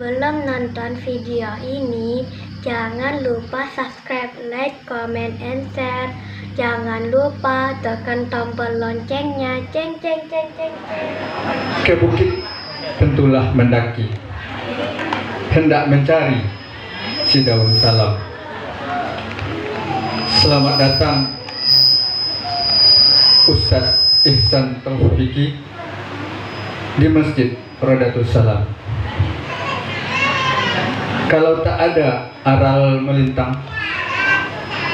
Belum nonton video ini, jangan lupa subscribe, like, comment, and share. Jangan lupa tekan tombol loncengnya. Ceng ceng ceng ceng ceng. Ke bukit tentulah mendaki, hendak mencari si daun salam. Selamat datang Ustadz Ihsan Taufiki di Masjid Rodatus Salam. Kalau tak ada aral melintang,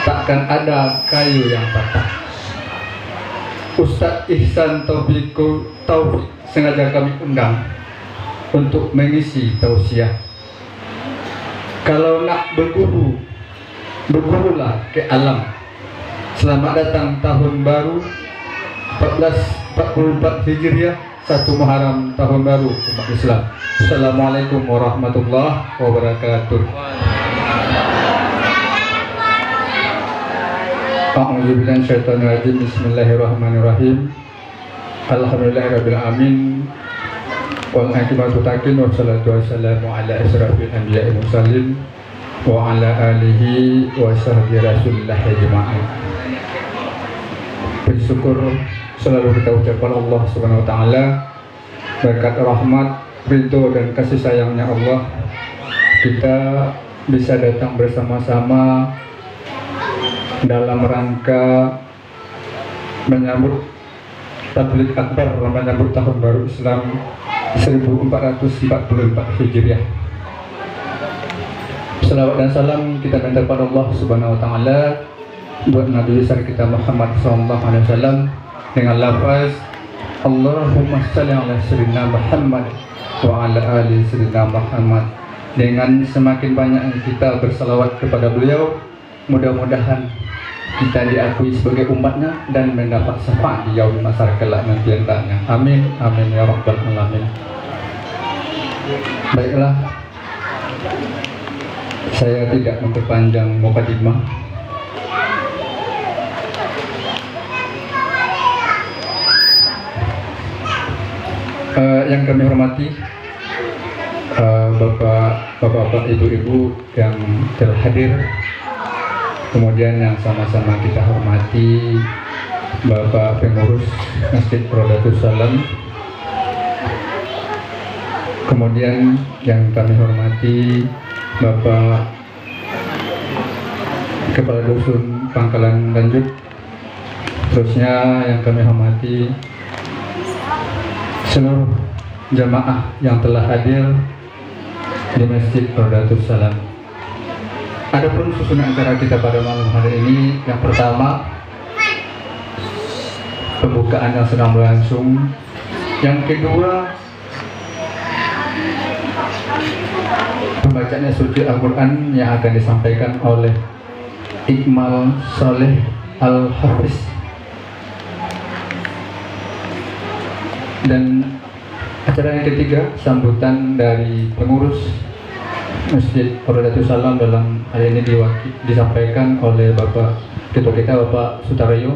takkan ada kayu yang patah. Ustadz Ihsan Taufik sengaja kami undang untuk mengisi tausiah. Kalau nak berguru, bergurulah ke alam. Selamat datang tahun baru 1444 Hijriah, 1 Muharram tahun baru umat Islam. Assalamualaikum warahmatullahi wabarakatuh. A'udzubillahi minasyaitonir rajim. Bismillahirrahmanirrahim. Alhamdulillahirabbil alamin. Wal aqibatu muttaqin wassalatu wassalamu ala asyrafil anbiya'i mursalin wa ala alihi wa sahbihi rasulillah ajma'in. Bersyukur selalu kita ucapkan Allah Subhanahu wa taala, berkat rahmat, ridho dan kasih sayangnya Allah, kita bisa datang bersama-sama dalam rangka menyambut tabligh akbar, menyambut tahun baru Islam 1444 Hijriah. Salawat dan salam kita minta kepada Allah Subhanahu wa taala buat Nabi besar kita Muhammad sallallahu alaihi wasallam dengan lafaz Allahumma shalli ala sayyidina Muhammad wa ala ali sayyidina Muhammad. Dengan semakin banyak kita bersalawat kepada beliau, mudah-mudahan kita diakui sebagai umatnya dan mendapat syafaat di yaumul mahsyar kelak nanti hendaknya. Amin amin ya rabbal alamin. Baiklah, saya tidak memperpanjang mukadimah. Yang kami hormati bapak-bapak, ibu-ibu yang telah hadir, kemudian yang sama-sama kita hormati Bapak pengurus Masjid Rodatus Salam, kemudian yang kami hormati Bapak Kepala Dusun Pangkalan Lanjut, terusnya yang kami hormati seluruh jamaah yang telah hadir di Masjid Rodatus Salam. Adapun susunan acara kita pada malam hari ini, yang pertama pembukaan yang sedang berlangsung, yang kedua pembacaan suci Al-Quran yang akan disampaikan oleh Iqmal Saleh Al-Hafiz, dan acara yang ketiga sambutan dari pengurus Masjid Rodatus Salam dalam hari ini disampaikan oleh Bapak Ketua kita Bapak Sutaryo.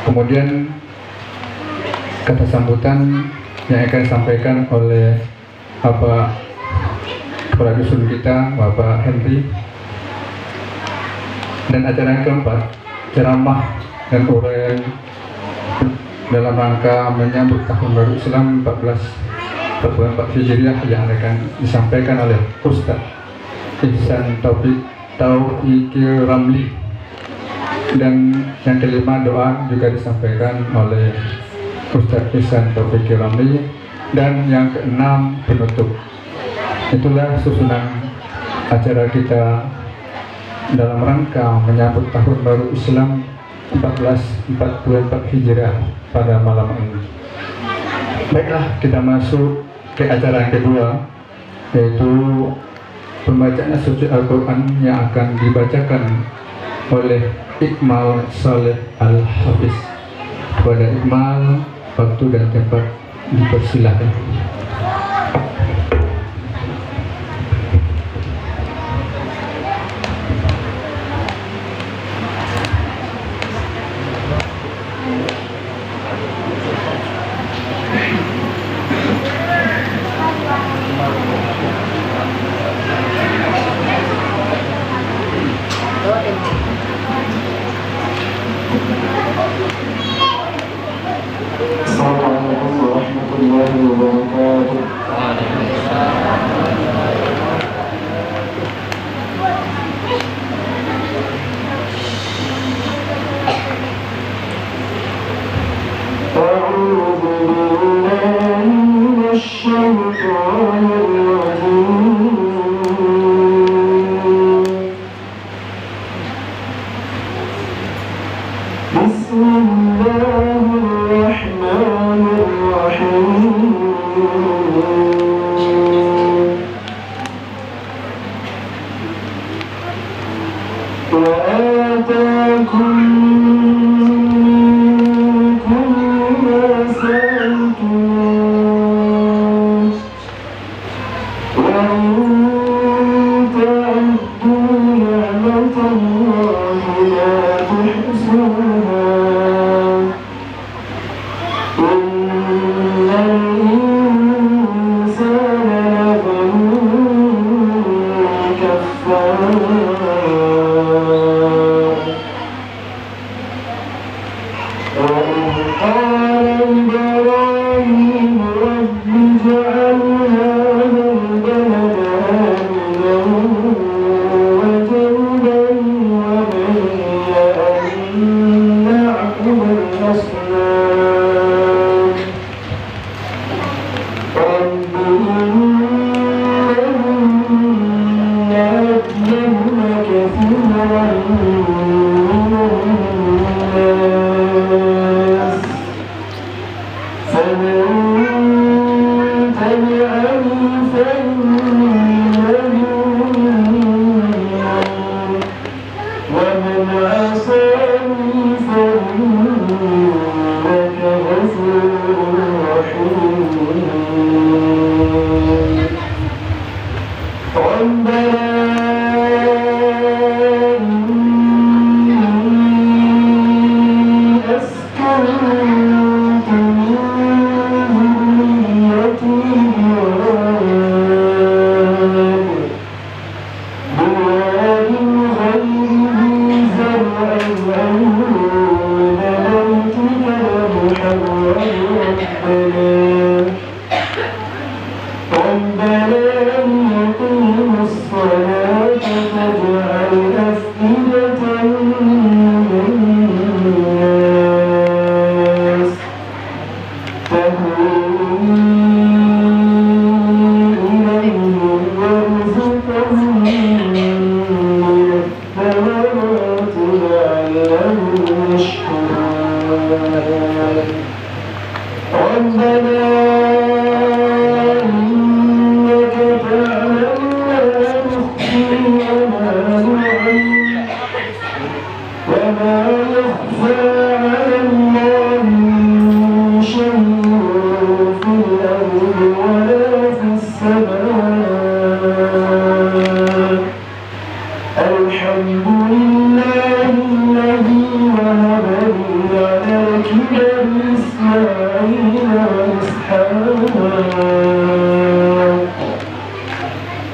Kemudian kata sambutan yang akan disampaikan oleh Bapak Kepala Dusun kita Bapak Henry. Dan acara yang keempat, ceramah dan uraian dalam rangka menyambut tahun baru Islam 1444 Hijriah yang akan disampaikan oleh Ustadz Ihsan Taufik Ramli. Dan yang kelima, doa juga disampaikan oleh Ustadz Ihsan Taufik Ramli. Dan yang keenam, penutup. Itulah susunan acara kita dalam rangka menyambut tahun baru Islam 1444 Hijriah pada malam ini. Baiklah, kita masuk ke acara yang kedua, yaitu pembacaan suci Al-Quran yang akan dibacakan oleh Iqmal Saleh Al-Hafiz. Kepada Iqmal, waktu dan tempat dipersilakan. warahmatullahi wabarakatuh. أعوذ بالله من الشيطان الرجيم. بسم الله الرحمن الرحيم. وآتاكم من كل ما سألتموه وإن تعدوا نعمة الله لا تحصوها إن الإنسان لظلوم كفار. وإذ قال إبراهيم رب اجعل هذا البلد آمنا واجنبني وبني أن نعبد الأصنام. رب إنهن أضللن كثيرا من الناس فمن تبعني فإنه مني ومن عصاني فإنك غفور رحيم. ربنا إني أسكنت من ذريتي بواد غير ذي زرع عند بيتك المحرم ربنا ليقيموا الصلاة فاجعل أفئدة من الناس تهوي إليهم وارزقهم من الثمرات لعلهم يشكرون. ربنا إنك تعلم ما نخفي وما نعلن وما يخفى على الله من شيء في الأرض ولا في السماء. الحمد لله الذي وهب لي على الكبر إسماعيل وإسحاق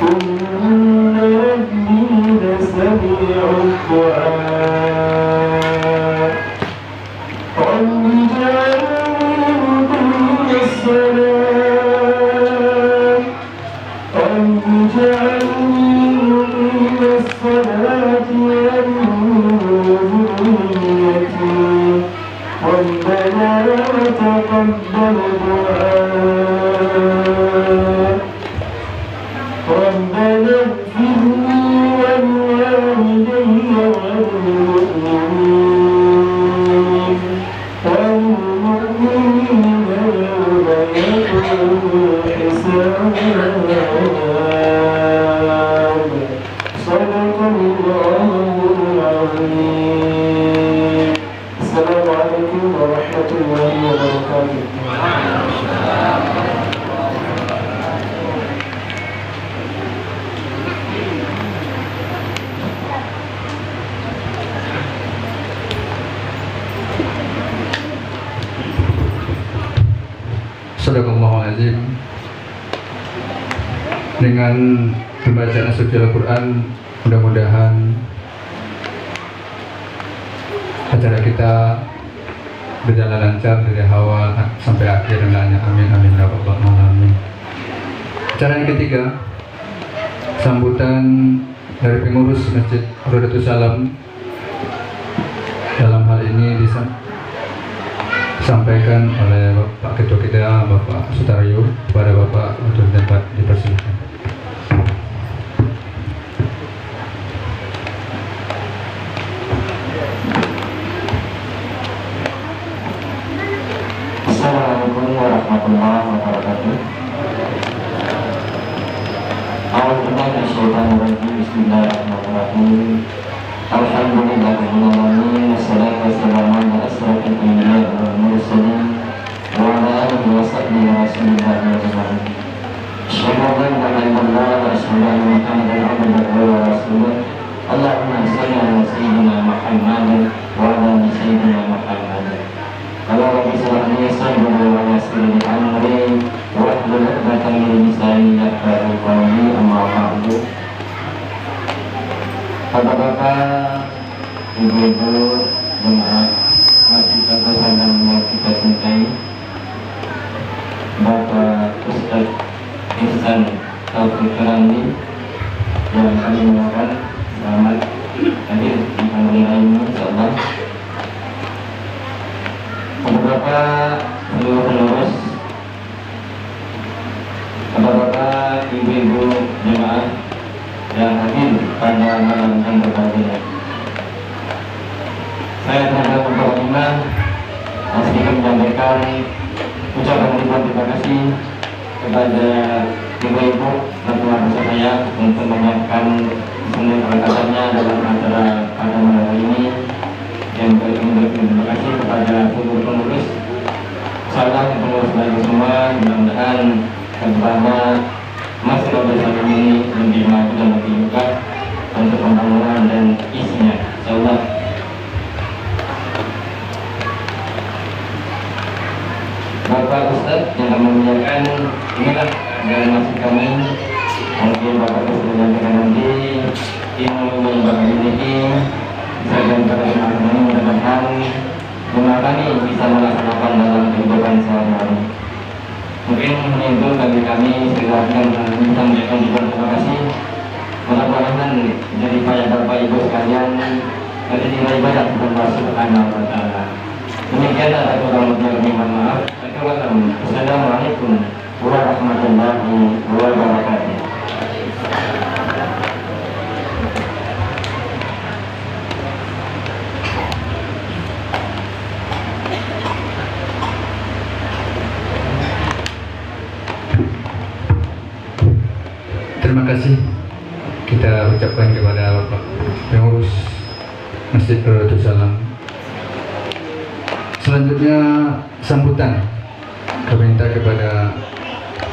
إن ربي لسميع الدعاء. رب اجعلني مقيم الصلاة رب اجعلني مقيم الصلاة ومن ذريتي ربنا وتقبل دعاء. ربنا اغفر لي ولوالدي والمؤمنين يوم يقوم الحساب. صدق الله العظيم. السلام عليكم ورحمة الله وبركاته. Sadaqallahul azim. Dengan pembacaan suci Al-Quran, mudah-mudahan acara kita berjalan lancar dari awal sampai akhir. Amin amin ya rabbal Cara yang ketiga, sambutan dari pengurus Masjid Rodatus Salam. Dalam hal ini disampaikan oleh Bapak Ketua kita, Bapak Sutaryo, kepada Bapak untuk dapat dipersilakan. Assalamualaikum warahmatullahi wabarakatuh. Bismillahirrahmanirrahim. Alhamdulillahirrahmanirrahim. Wassalatu wassalamu ala asyrafil anbiya'i wal mursalin wa ala alihi wa sahbihi rasulillahi wa barakatuh. Asyhadu an la ilaha illallah wa asyhadu anna Muhammadan abduhu wa rasuluh. Allahumma shalli ala sayyidina Muhammadin wa ala ali sayyidina Muhammadin. Kalau misalnya sadru wa yassir amri wa hlul 'uqdatam min lisani yafqahu qawli, amma ba'du. Bapak-bapak, ibu-ibu, jemaah Masjid Al-Salam yang kita cintai, Bapak Ustaz Ihsan Taufik Randi yang kami mengucapkan selamat hadir di panggilan ini, insyaallah. Bapak seluruh pengurus, bapak, ibu-ibu, jemaah yang hadir pada malam yang berbahagia. Saya terhadap Bapak sedikit menyampaikan ucapan terima kasih kepada ibu-ibu dan keluarga saya untuk menyiapkan semua perangkatannya dalam acara pada malam ini. Yang terima kasih kepada seluruh pengurus, salam pengurus lagi semua, mudah-mudahan kedepannya masih bersama ini lebih maju dan lebih buka untuk pembangunan dan isinya, insyaallah. Bapak Ustaz yang kami muliakan, inilah dan masih kami mungkin Bapak Ustaz menyampaikan nanti ilmu yang Bapak miliki. Saya dan para teman-teman mudah-mudahan kami bisa melaksanakan dalam kehidupan sehari-hari. Mungkin itu bagi kami silakan menyampaikan juga terima kasih. Mudah-mudahan jadi banyak Bapak Ibu sekalian dari nilai ibadah kepada Allah Subhanahu wa taala. Demikian ada kurang lebih mohon maaf. Assalamualaikum warahmatullahi wabarakatuh. Terima kasih kita ucapkan kepada Bapak pengurus Masjid Rodatus Salam. Selanjutnya sambutan kami minta kepada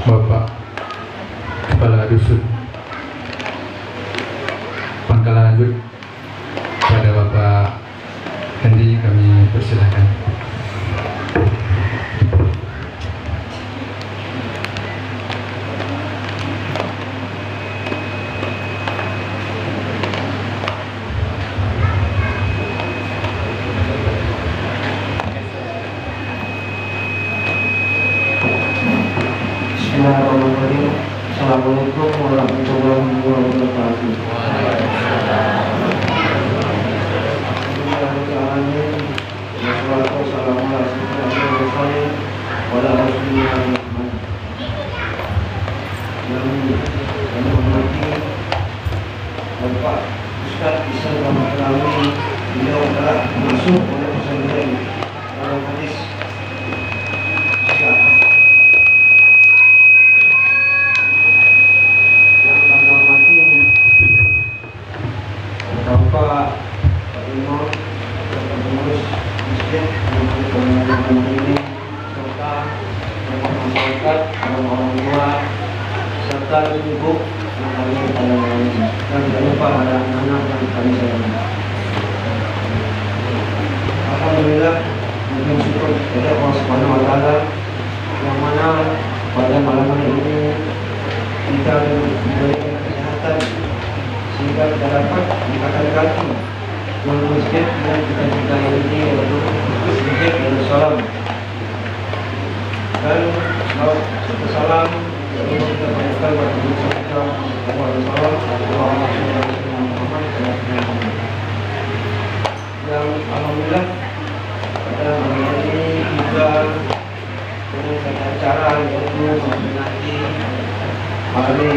Bapak Kepala Dusun Pangkalan Lanjut, pada Bapak Hendi kami persilahkan. Bismillahirrahmanirrahim. Assalamualaikum warahmatullahi wabarakatuh. Bapak Ustaz Ihsan Taufik Randi, beliau telah masuk oleh pesantren dalam hadis. Bapak Imam, pengurus masjid, ini serta masyarakat, orang tua, serta ibu yang kami sayang, dan tidak lupa ada anak-anak yang kami sayang. Alhamdulillah, mungkin syukur kepada Allah Subhanahu wa taala yang mana pada malam hari ini kita diberikan kesehatan sehingga kita dapat mengangkat kaki menuju masjid yang kita cintai ini, yaitu Masjid Al-Salam. Dan salam Yang alhamdulillah pada hari ini juga dengan satu acara yaitu memperingati hari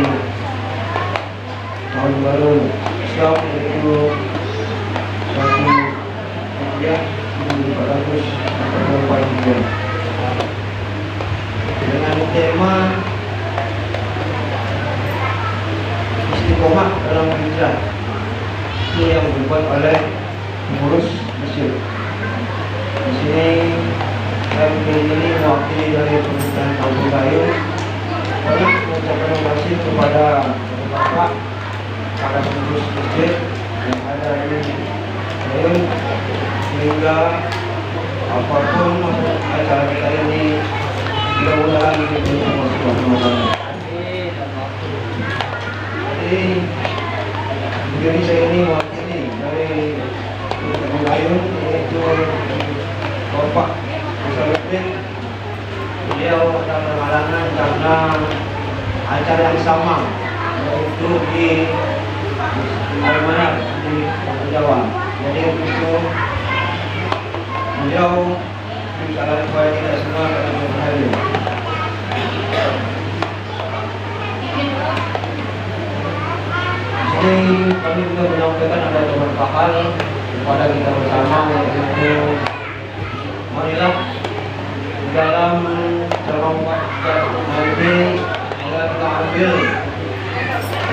tahun baru Islam, yaitu suatu hijriah 1444 dengan tema istiqomah dalam hijrah. Ini yang dibuat oleh pengurus masjid. Di sini saya ini mewakili dari pemerintahan Kampung Gayo. Kami mengucapkan terima kasih kepada Bapak, para pengurus masjid yang ada di Gayo, sehingga apapun acara kita ini mudah-mudahan diberi Allah. Jadi diri saya ini mewakili dari Kampung Gayo, yaitu Bapak Musafir. Beliau ada berhalangan karena acara yang sama, yaitu di Armada di Jawa. Jadi itu beliau salah supaya kita semua akan berhadir. Ini kami juga menyampaikan ada beberapa hal kepada kita bersama, yaitu marilah dalam ceramah nanti kita ambil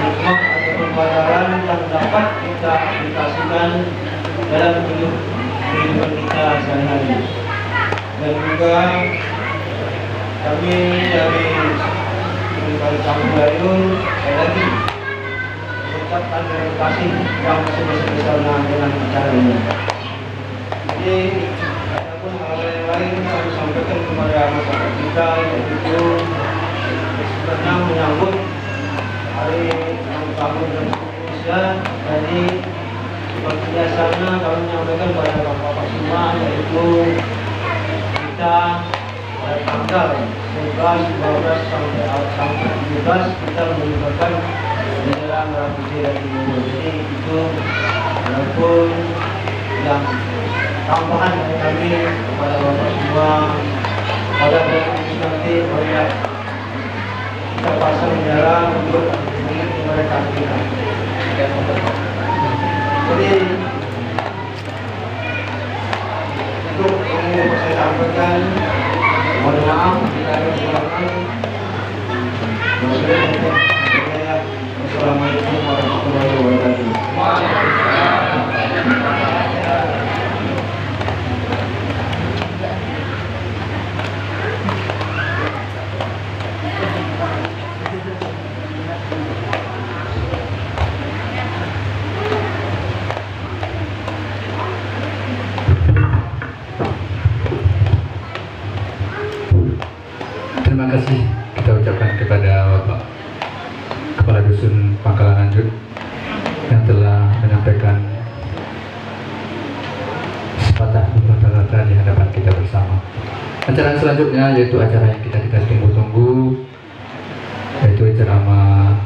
hikmah ataupun pelajaran yang dapat kita aplikasikan dalam kehidupan kita sehari-hari. Dan juga kami dari Kampung Gayo sekali lagi mengucapkan terima kasih yang sebesar-besarnya dengan acara ini. Jadi adapun hal yang lain kami sampaikan kepada masyarakat kita, yaitu sebenarnya menyambut hari ulang tahun Indonesia. Jadi seperti biasanya kami menyampaikan kepada Bapak semua, yaitu kita pada tanggal 11, 12 sampai 17 kita menunjukkan bendera merah putih dan biru. Jadi itu walaupun yang tambahan dari kami kepada Bapak semua, pada hari nanti melihat kita pasang bendera untuk mengingat mereka kita. Jadi untuk yang saya sampaikan, mohon maaf jika ada kesalahan. Wassalamualaikum warahmatullahi wabarakatuh. Terima kasih kita ucapkan kepada Bapak Kepala Dusun Pangkalan Anjuk yang telah menyampaikan sepatah beberapa kata di hadapan kita bersama. Acara selanjutnya yaitu acara yang kita tunggu-tunggu, yaitu ceramah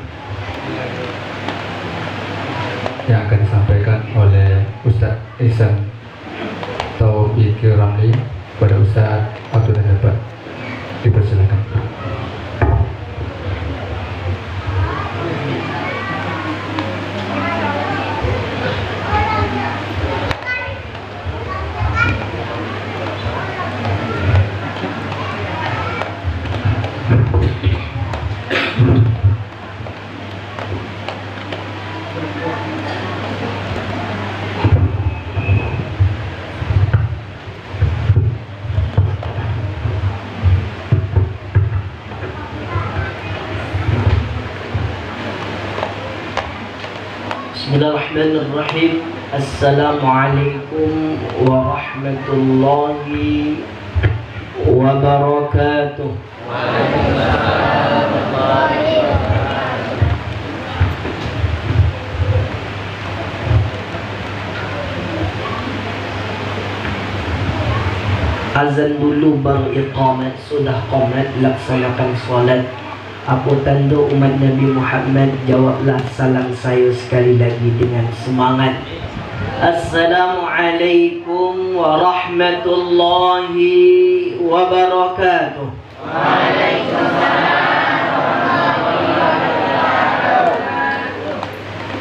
yang akan disampaikan oleh Ustadz Ihsan Taufiq Ramli. Pada Ustadz waktu dan dapat dipersilakan. Bismillahirrahmanirrahim. Assalamualaikum warahmatullahi wabarakatuh. Azan dulu baru iqamat, sudah qomat laksanakan salat. Apa tanda umat Nabi Muhammad? Jawablah salam saya sekali lagi dengan semangat. Assalamualaikum warahmatullahi wabarakatuh.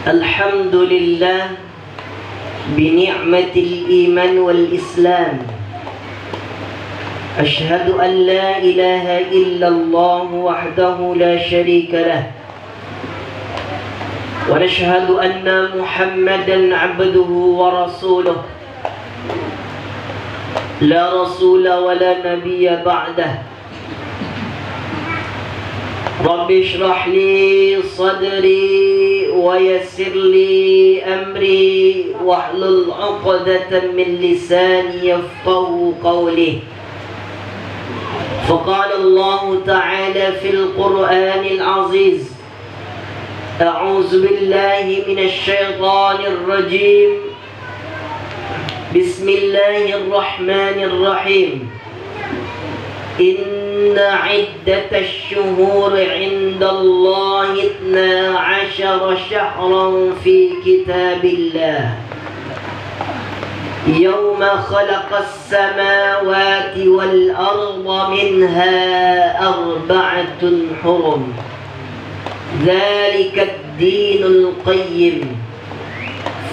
Alhamdulillah bini'matil iman wal islam. أشهد أن لا إله إلا الله وحده لا شريك له ونشهد أن محمدا عبده ورسوله لا رسول ولا نبي بعده رب اشرح لي صدري ويسر لي أمري واحلل عقدة من لساني يفقهوا قولي فقال الله تعالى في القرآن العزيز أعوذ بالله من الشيطان الرجيم بسم الله الرحمن الرحيم إن عدة الشهور عند الله 12 شهرا في كتاب الله يوم خلق السماوات والأرض منها 4 حرم ذلك الدين القيم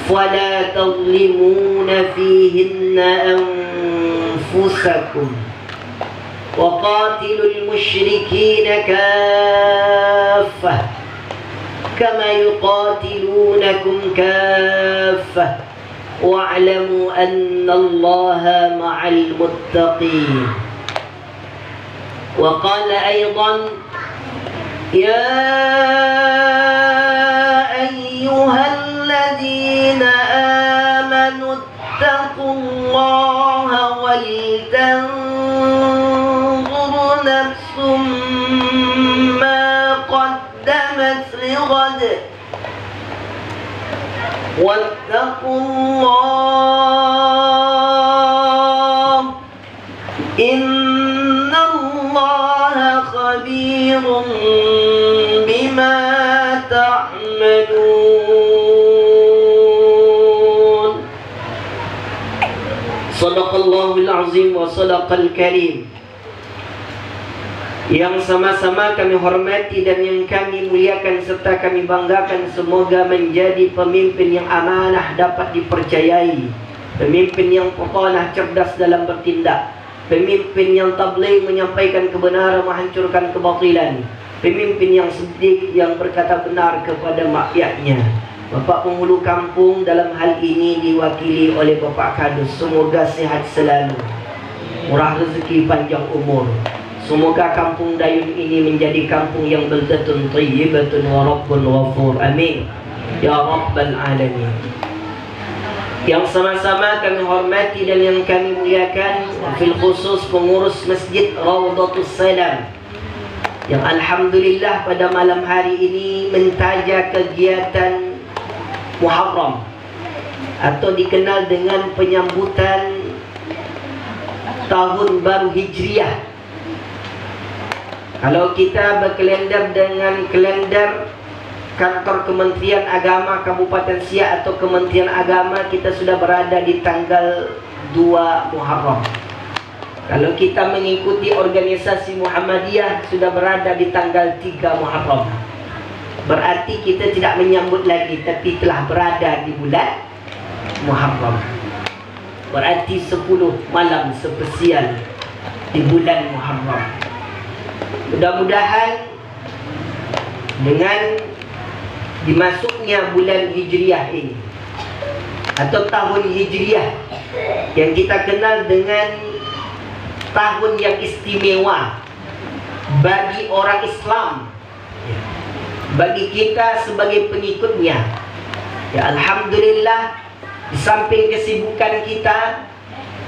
فلا تظلمون فيهن أنفسكم وقاتلوا المشركين كافة كما يقاتلونكم كافة واعلموا أن الله مع المتقين وقال أيضا يا أيها الذين آمنوا اتقوا الله ولتنظر نفس ما قدمت لغد واتقوا الله إن الله خبير بما تعملون صدق الله العظيم وصدق الكريم. Yang sama-sama kami hormati dan yang kami muliakan serta kami banggakan, semoga menjadi pemimpin yang amanah, dapat dipercayai, pemimpin yang fatanah, cerdas dalam bertindak, pemimpin yang tabligh, menyampaikan kebenaran, menghancurkan kebatilan, pemimpin yang siddiq, yang berkata benar kepada rakyatnya. Bapak penghulu kampung dalam hal ini diwakili oleh Bapak Kadus, semoga sehat selalu, murah rezeki, panjang umur. Semoga kampung Dayun ini menjadi kampung yang baldatun thayyibatun wa rabbun ghafur. Amin ya rabbal alamin. Yang sama-sama kami hormati dan yang kami muliakan, fil khusus pengurus Masjid Rawdatus Salam, yang alhamdulillah pada malam hari ini mentaja kegiatan Muharram atau dikenal dengan penyambutan Tahun Baru Hijriah. Kalau kita berkalender dengan kalender kantor Kementerian Agama Kabupaten Siak atau Kementerian Agama, kita sudah berada di tanggal 2 Muharram. Kalau kita mengikuti organisasi Muhammadiyah, sudah berada di tanggal 3 Muharram. Berarti kita tidak menyambut lagi, tapi telah berada di bulan Muharram. Berarti 10 malam spesial di bulan Muharram. Mudah-mudahan dengan dimasuknya bulan Hijriah ini atau tahun Hijriah yang kita kenal dengan tahun yang istimewa bagi orang Islam, bagi kita sebagai pengikutnya, ya alhamdulillah, di samping kesibukan kita,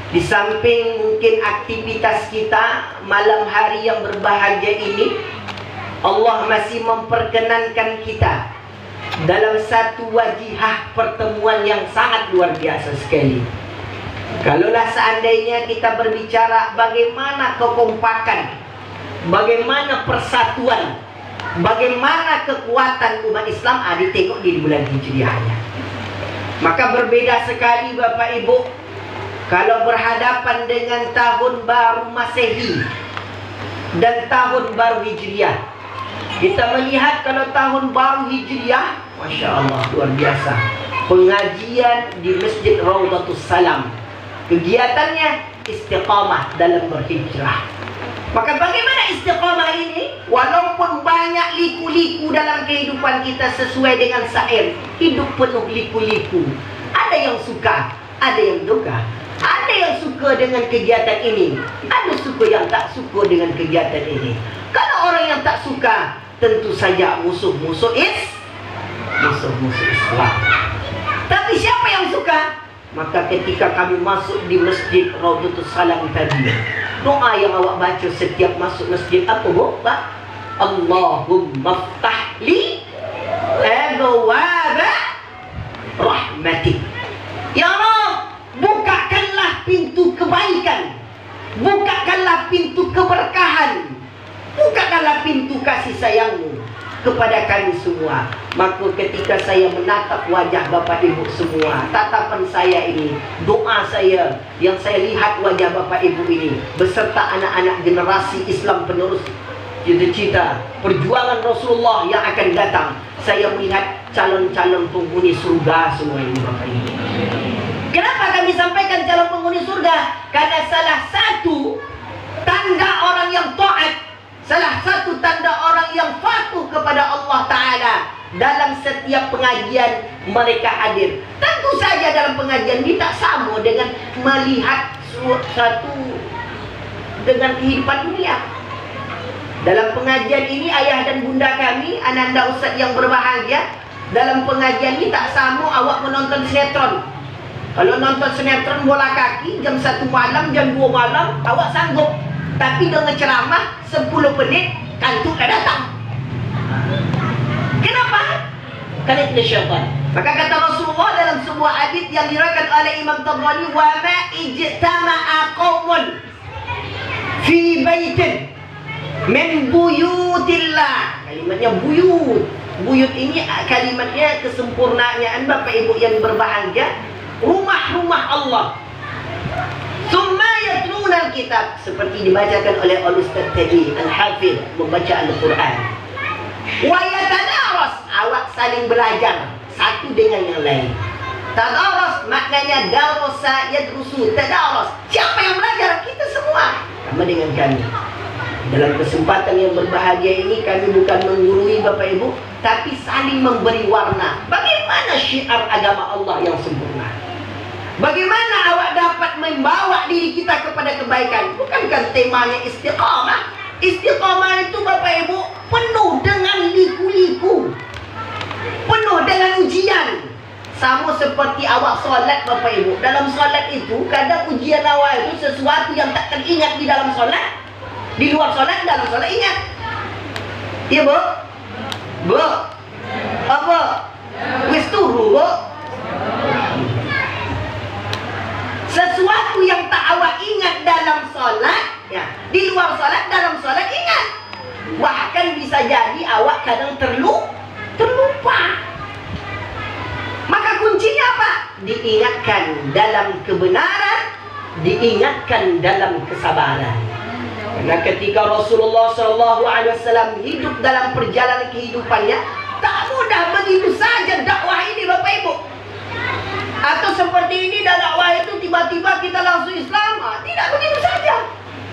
di samping mungkin aktivitas kita, malam hari yang berbahagia ini Allah masih memperkenankan kita dalam satu wajihah pertemuan yang sangat luar biasa sekali. Kalaulah seandainya kita berbicara bagaimana kekompakan, bagaimana persatuan Bagaimana kekuatan umat Islam ditengok di bulan Hijriahnya. Maka berbeda sekali Bapak Ibu kalau berhadapan dengan tahun baru Masehi dan tahun baru Hijriah. Kita melihat kalau tahun baru Hijriah, Masya Allah, luar biasa. Pengajian di Masjid Raudatus Salam. Kegiatannya istiqamah dalam berhijrah. Maka bagaimana istiqamah ini? Walaupun banyak liku-liku dalam kehidupan kita sesuai dengan syair, hidup penuh liku-liku. Ada yang suka, ada yang duka. Ada yang suka dengan kegiatan ini, ada suka yang tak suka dengan kegiatan ini. Kalau orang yang tak suka, tentu saja musuh-musuh Islam. Tapi siapa yang suka? Maka ketika kami masuk di Masjid Raudatus Salam tadi, doa yang awak baca setiap masuk masjid apa bu? Pak? Allahumma ftahli abwaba rahmatik. Ya Rabb, bukakanlah pintu kebaikan, bukakanlah pintu keberkahan, bukakanlah pintu kasih sayangmu kepada kami semua. Maka ketika saya menatap wajah Bapak Ibu semua, tatapan saya ini, doa saya yang saya lihat wajah Bapak Ibu ini beserta anak-anak generasi Islam penerus cita-cita perjuangan Rasulullah yang akan datang, saya melihat calon-calon penghuni surga semua ini Bapak Ibu. Kenapa kami sampaikan calon penghuni surga? Karena salah satu tanda orang yang taat, salah satu tanda orang yang patuh kepada Allah Ta'ala, dalam setiap pengajian mereka hadir. Tentu saja dalam pengajian ini tak sama dengan melihat satu dengan kehidupan dunia. Dalam pengajian ini ayah dan bunda kami, ananda ustaz yang berbahagia, dalam pengajian ini tak sama awak menonton sinetron. Kalau nonton sinetron bola kaki jam 1 malam, jam 2 malam awak sanggup. Tapi dengan ceramah 10 menit kantuk dah datang. Kenapa? Karena itu syaitan. Maka kata Rasulullah dalam sebuah hadis yang diriwayatkan oleh Imam Tabrani, wa ma ijtama'a qaumun fi baitin min buyutillah. Kalimatnya buyut. Buyut ini kalimatnya kesempurnaan Bapak Ibu yang berbahagia, rumah-rumah Allah. Summa yatluna al-kitab, seperti dibacakan oleh Al-Ustaz tadi, Al-Hafidh membaca Al-Quran. Wa yatadaras, awak saling belajar satu dengan yang lain. Tadaras maknanya darasa yadrusu, tadaras. Siapa yang belajar? Kita semua. Sama dengan kami. Dalam kesempatan yang berbahagia ini kami bukan menggurui Bapak Ibu, tapi saling memberi warna. Bagaimana syiar agama Allah yang sempurna? Bagaimana awak dapat membawa diri kita kepada kebaikan? Bukankah temanya istiqamah? Istiqamah itu Bapak Ibu penuh dengan liku-liku, penuh dengan ujian. Sama seperti awak solat Bapak Ibu. Dalam solat itu kadang ujian awak itu sesuatu yang tak teringat di dalam solat. Di luar solat, dalam solat ingat. Ya Bu? Bu? Apa? Wis turu Bu? Sesuatu yang tak awak ingat dalam solat, ya, di luar solat, dalam solat ingat. Bahkan bisa jadi awak kadang terlupa. Maka kuncinya apa? Diingatkan dalam kebenaran, diingatkan dalam kesabaran. Karena ketika Rasulullah SAW hidup dalam perjalanan kehidupannya, tak mudah begitu saja dakwah ini Bapak Ibu. Atau seperti ini dakwah itu tiba-tiba kita langsung Islam. Tidak begitu saja.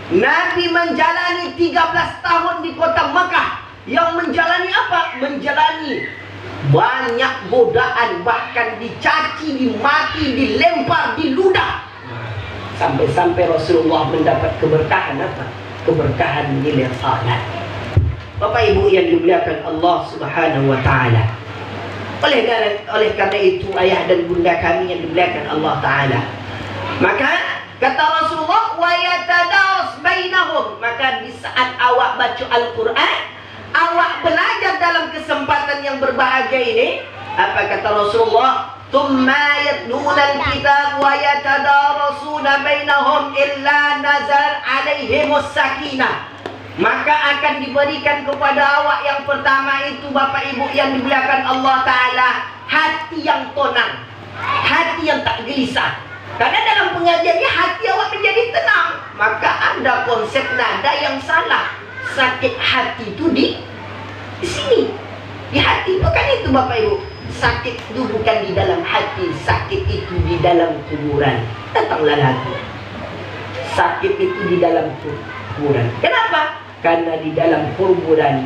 Nabi menjalani 13 tahun di kota Mekah. Yang menjalani apa? Menjalani banyak godaan, bahkan dicaci, dimaki, dilempar, diludah. Sampai-sampai Rasulullah mendapat keberkahan apa? Keberkahan nilai salat. Bapak Ibu yang dimuliakan Allah Subhanahu wa taala. Oleh karena itu ayah dan bunda kami yang dimuliakan Allah taala. Maka kata Rasulullah wa yatadaras bainahum, maka di saat awak baca Al-Qur'an, awak belajar dalam kesempatan yang berbahagia ini, apa kata Rasulullah? Thumma yatluna al-kitab wa yatadarasuna bainahum illa nazal alaihimus sakinah. maka akan diberikan kepada awak yang pertama itu Bapak Ibu yang dimuliakan Allah Ta'ala, hati yang tenang, hati yang tak gelisah. Karena dalam pengajian ini hati awak menjadi tenang. Maka ada konsep nada yang salah. Sakit hati itu di sini, di hati. Bukan itu Bapak Ibu. Sakit itu bukan di dalam hati, sakit itu di dalam kuburan. Datanglah lagi. Sakit itu di dalam kuburan. Kenapa? Karena di dalam kuburan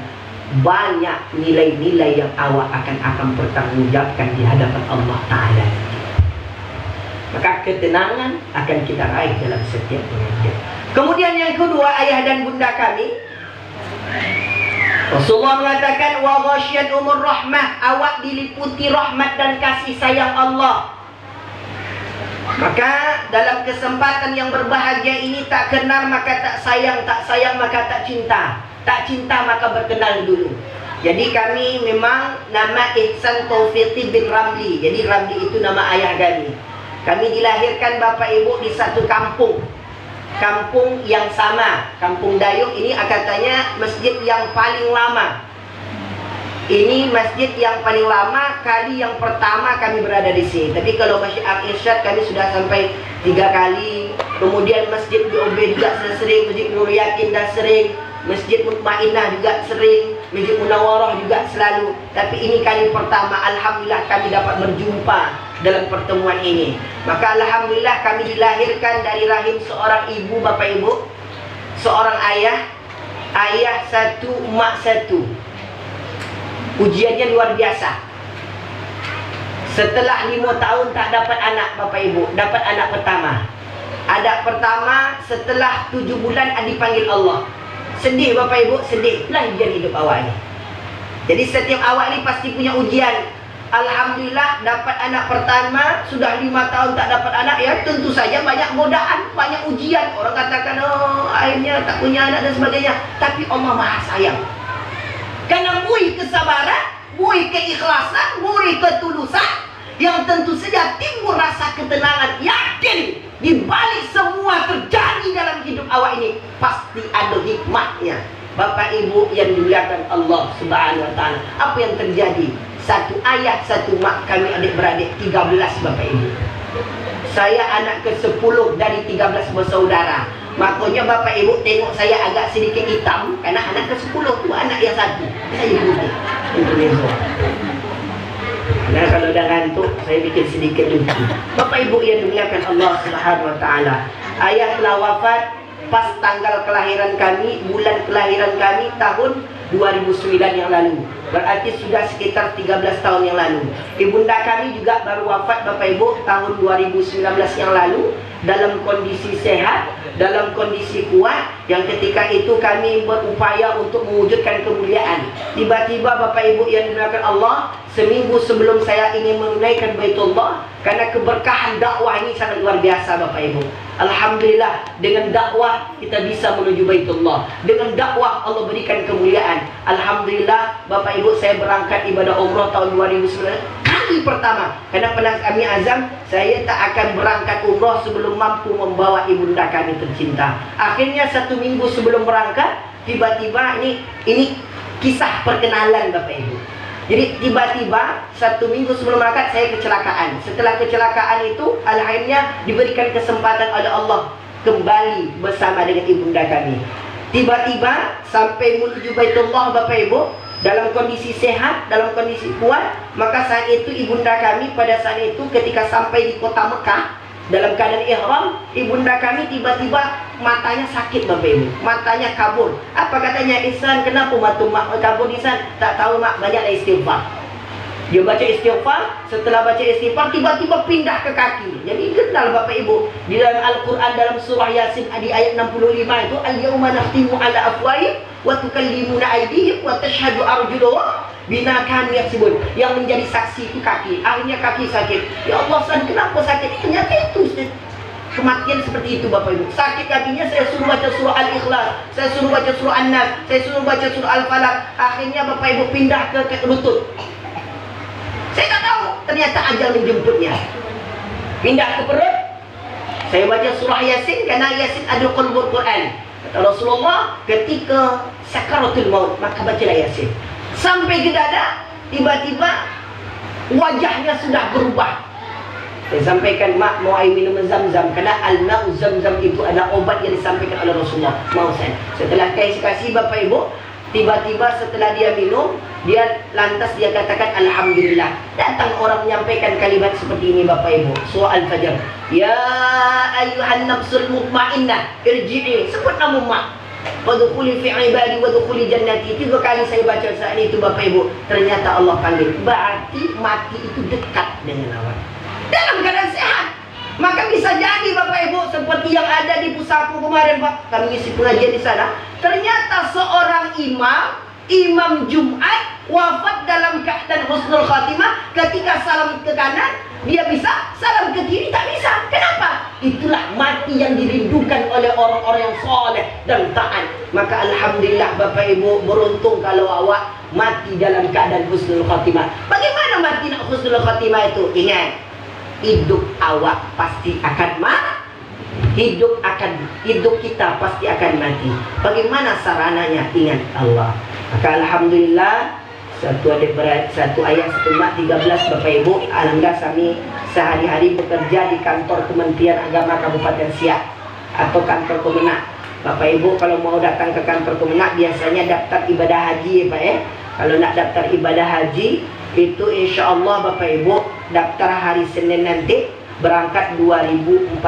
banyak nilai-nilai yang awak akan pertanggungjawabkan di hadapan Allah Ta'ala. Maka ketenangan akan kita raih dalam setiap pengajian. Kemudian yang kedua, ayah dan bunda kami, Rasulullah mengatakan, wa ghasyiyat umur rahmah, awak diliputi rahmat dan kasih sayang Allah. Maka dalam kesempatan yang berbahagia ini, tak kenal maka tak sayang, tak sayang maka tak cinta, tak cinta maka berkenal dulu. Jadi kami memang nama Ihsan Taufiqi bin Ramli. Jadi Ramli itu nama ayah kami. Kami dilahirkan Bapak Ibu di satu kampung, kampung yang sama, Kampung Dayung. Ini katanya masjid yang paling lama. Ini masjid yang paling lama, kali yang pertama kami berada di sini. Tapi kalau Masjid Al-Irsyad kami sudah sampai 3 kali. Kemudian Masjid BOB juga sudah sering, Masjid Nur Yakin dah sering, Masjid Mutmainah juga sering, Masjid Munawarah juga selalu. Tapi ini kali pertama, alhamdulillah kami dapat berjumpa dalam pertemuan ini. Maka alhamdulillah kami dilahirkan dari rahim seorang ibu, Bapak Ibu, seorang ayah, ayah satu, mak satu. Ujiannya luar biasa. Setelah 5 tahun tak dapat anak, Bapak Ibu, dapat anak pertama. Anak pertama setelah 7 bulan dipanggil Allah. Sedih Bapak Ibu, sedih. Itulah ujian hidup awak ini. Jadi setiap awak ini pasti punya ujian. Alhamdulillah dapat anak pertama, sudah 5 tahun tak dapat anak, ya tentu saja banyak godaan, banyak ujian. Orang katakan, oh akhirnya tak punya anak dan sebagainya. Tapi Allah Maha Sayang. Karena bui kesabaran, bui keikhlasan, bui ketulusan, yang tentu saja timbul rasa ketenangan. Yakin di balik semua terjadi dalam hidup awak ini pasti ada hikmahnya. Bapak Ibu yang dimuliakan Allah Subhanahu wa Ta'ala, apa yang terjadi? Satu ayah, satu mak, kami adik-beradik 13 Bapak Ibu. Saya anak ke-10 dari 13 bersaudara. Makanya Bapak Ibu tengok saya agak sedikit hitam, karena anak ke-10 tu anak yang satu. Saya putih. Nah, kalau dah ngantuk, saya bikin sedikit lucu. Bapak Ibu yang dimuliakan Allah Subhanahu wa Ta'ala, ayah telah wafat pas tanggal kelahiran kami, bulan kelahiran kami tahun 2009 yang lalu. Berarti sudah sekitar 13 tahun yang lalu. Ibunda kami juga baru wafat Bapak Ibu tahun 2019 yang lalu, dalam kondisi sehat, dalam kondisi kuat, yang ketika itu kami berupaya untuk mewujudkan kemuliaan. Tiba-tiba Bapak Ibu yang dimuliakan Allah, seminggu sebelum saya ingin menunaikan Baitullah, karena keberkahan dakwah ini sangat luar biasa Bapak Ibu. Alhamdulillah, dengan dakwah kita bisa menuju Baitullah. Dengan dakwah Allah berikan kemuliaan. Alhamdulillah Bapak Ibu, saya berangkat ibadah umrah tahun 2009 kali pertama. Karena pernah kami azam, saya tak akan berangkat umrah sebelum mampu membawa ibunda kami tercinta. Akhirnya 1 minggu sebelum berangkat, tiba-tiba ini kisah perkenalan Bapak Ibu. Jadi tiba-tiba 1 minggu sebelum berangkat saya kecelakaan. Setelah kecelakaan itu, akhirnya diberikan kesempatan oleh Allah kembali bersama dengan ibunda kami. Tiba-tiba sampai menuju Baitullah Bapak Ibu, dalam kondisi sehat, dalam kondisi kuat. Maka saat itu ibunda kami pada saat itu ketika sampai di kota Mekah, dalam keadaan ihram, ibunda kami tiba-tiba matanya sakit Bapak Ibu, matanya kabur. Apa katanya? Ihsan, kenapa mata mak kabur Ihsan? Tak tahu mak, banyaklah istighfar. Dia baca istighfar, setelah baca istighfar tiba-tiba pindah ke kaki. Jadi kenal Bapak Ibu, di dalam Al-Quran dalam surah Yasin di ayat 65 itu, al-yawma nakhtimu ala afwahihim wa tukallimuna aydihim wa tashhadu arjuluhum bima kanu yaksibun. Yang menjadi saksi itu kaki. Akhirnya kaki sakit. Ya Allah, kenapa sakit? Ternyata itu kematian seperti itu Bapak Ibu. Sakit kakinya, saya suruh baca surah Al-Ikhlas, saya suruh baca surah An-Nas, saya suruh baca surah Al-Falaq. Akhirnya Bapak Ibu pindah ke lutut. Saya tak tahu, ternyata ajal menjemputnya. Pindah ke perut, saya baca surah Yasin, karena Yasin adalah qulbul Quran. Kata Rasulullah, ketika sakaratul maut, maka bacalah Yasin. Sampai ke dada, tiba-tiba wajahnya sudah berubah. Saya sampaikan, mak mau air minum zam-zam, karena al-ma'u zam-zam itu adalah obat yang disampaikan oleh Rasulullah. Mau saya. Setelah kasih Bapak Ibu, tiba-tiba setelah dia minum, dia lantas dia katakan alhamdulillah. Datang orang menyampaikan kalimat seperti ini Bapak Ibu. Surah Al-Fajr. Ya ayyuhan nafsul mutmainnah, irji'i. Sebut nama mak. Wadkhuli fi ibadi wadkhuli jannati. 3 kali saya baca saat itu Bapak Ibu. Ternyata Allah panggil. Berarti mati itu dekat dengan awak. Dalam keadaan sehat. Maka bisa jadi Bapak Ibu seperti yang ada di Pusako kemarin Pak. Kami isi pengajian di sana. Ternyata seorang imam Jumat wafat dalam keadaan husnul khatimah. Ketika salam ke kanan dia bisa, salam ke kiri tak bisa. Kenapa? Itulah mati yang dirindukan oleh orang-orang yang soleh dan taat. Maka alhamdulillah Bapak Ibu, beruntung kalau awak mati dalam keadaan husnul khatimah. Bagaimana mati nak husnul khatimah itu? Ingat, hidup awak pasti akan mati. Hidup kita pasti akan mati. Bagaimana sarananya? Ingat Allah. Maka alhamdulillah, satu ayat 13 Bapak Ibu, alhamdulillah kami sehari-hari bekerja di kantor Kementerian Agama Kabupaten Siak atau kantor Kemenak. Bapak Ibu kalau mau datang ke kantor Kemenak biasanya daftar ibadah haji ya Pak ya. Kalau nak daftar ibadah haji itu insya Allah Bapak Ibu daftar hari Senin nanti, berangkat 2048.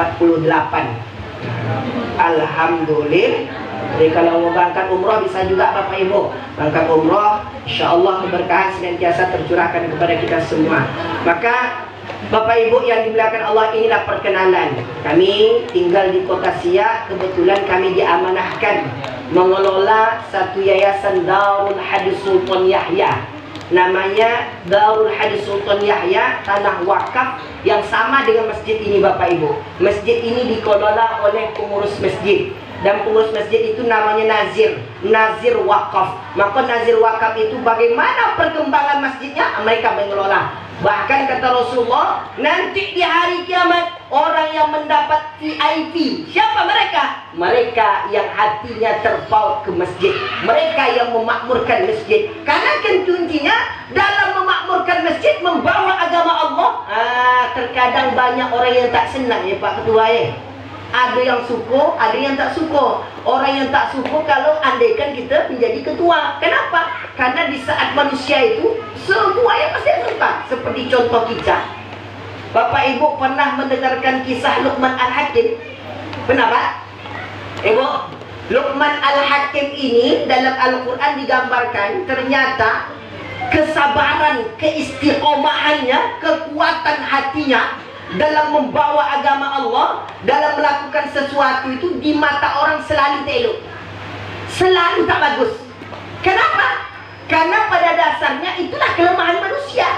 Alhamdulillah. Jadi kalau mau berangkat umroh bisa juga Bapak Ibu. Berangkat umroh, insya Allah keberkahan senantiasa tercurahkan kepada kita semua. Maka Bapak Ibu yang dimuliakan Allah, inilah perkenalan. Kami tinggal di Kota Siak. Kebetulan kami diamanahkan mengelola satu yayasan Darul Hadis Sultan Yahya. Namanya Darul Hadis Sultan Yahya, tanah wakaf yang sama dengan masjid ini Bapak Ibu. Masjid ini dikelola oleh pengurus masjid. Dan pengurus masjid itu namanya Nazir Wakaf. Maka Nazir Wakaf itu bagaimana perkembangan masjidnya mereka mengelola. Bahkan kata Rasulullah, nanti di hari kiamat orang yang mendapat VIP, siapa mereka? Mereka yang hatinya terpaut ke masjid, mereka yang memakmurkan masjid. Karena kan kuncinya dalam memakmurkan masjid, membawa agama Allah. Terkadang banyak orang yang tak senang ya Pak Ketua ya. Ada yang suka, ada yang tak suka. Orang yang tak suka kalau andaikan kita menjadi ketua. Kenapa? Karena di saat manusia itu semua yang pasti suka. Seperti contoh kisah. Bapak Ibu pernah mendengarkan kisah Luqman Al-Hakim? Pernah Pak? Ibu, Luqman Al-Hakim ini dalam Al-Quran digambarkan ternyata kesabaran, keistiqomahannya, kekuatan hatinya dalam membawa agama Allah, dalam melakukan sesuatu itu di mata orang selalu tak elok, selalu tak bagus. Kenapa? Karena pada dasarnya itulah kelemahan manusia.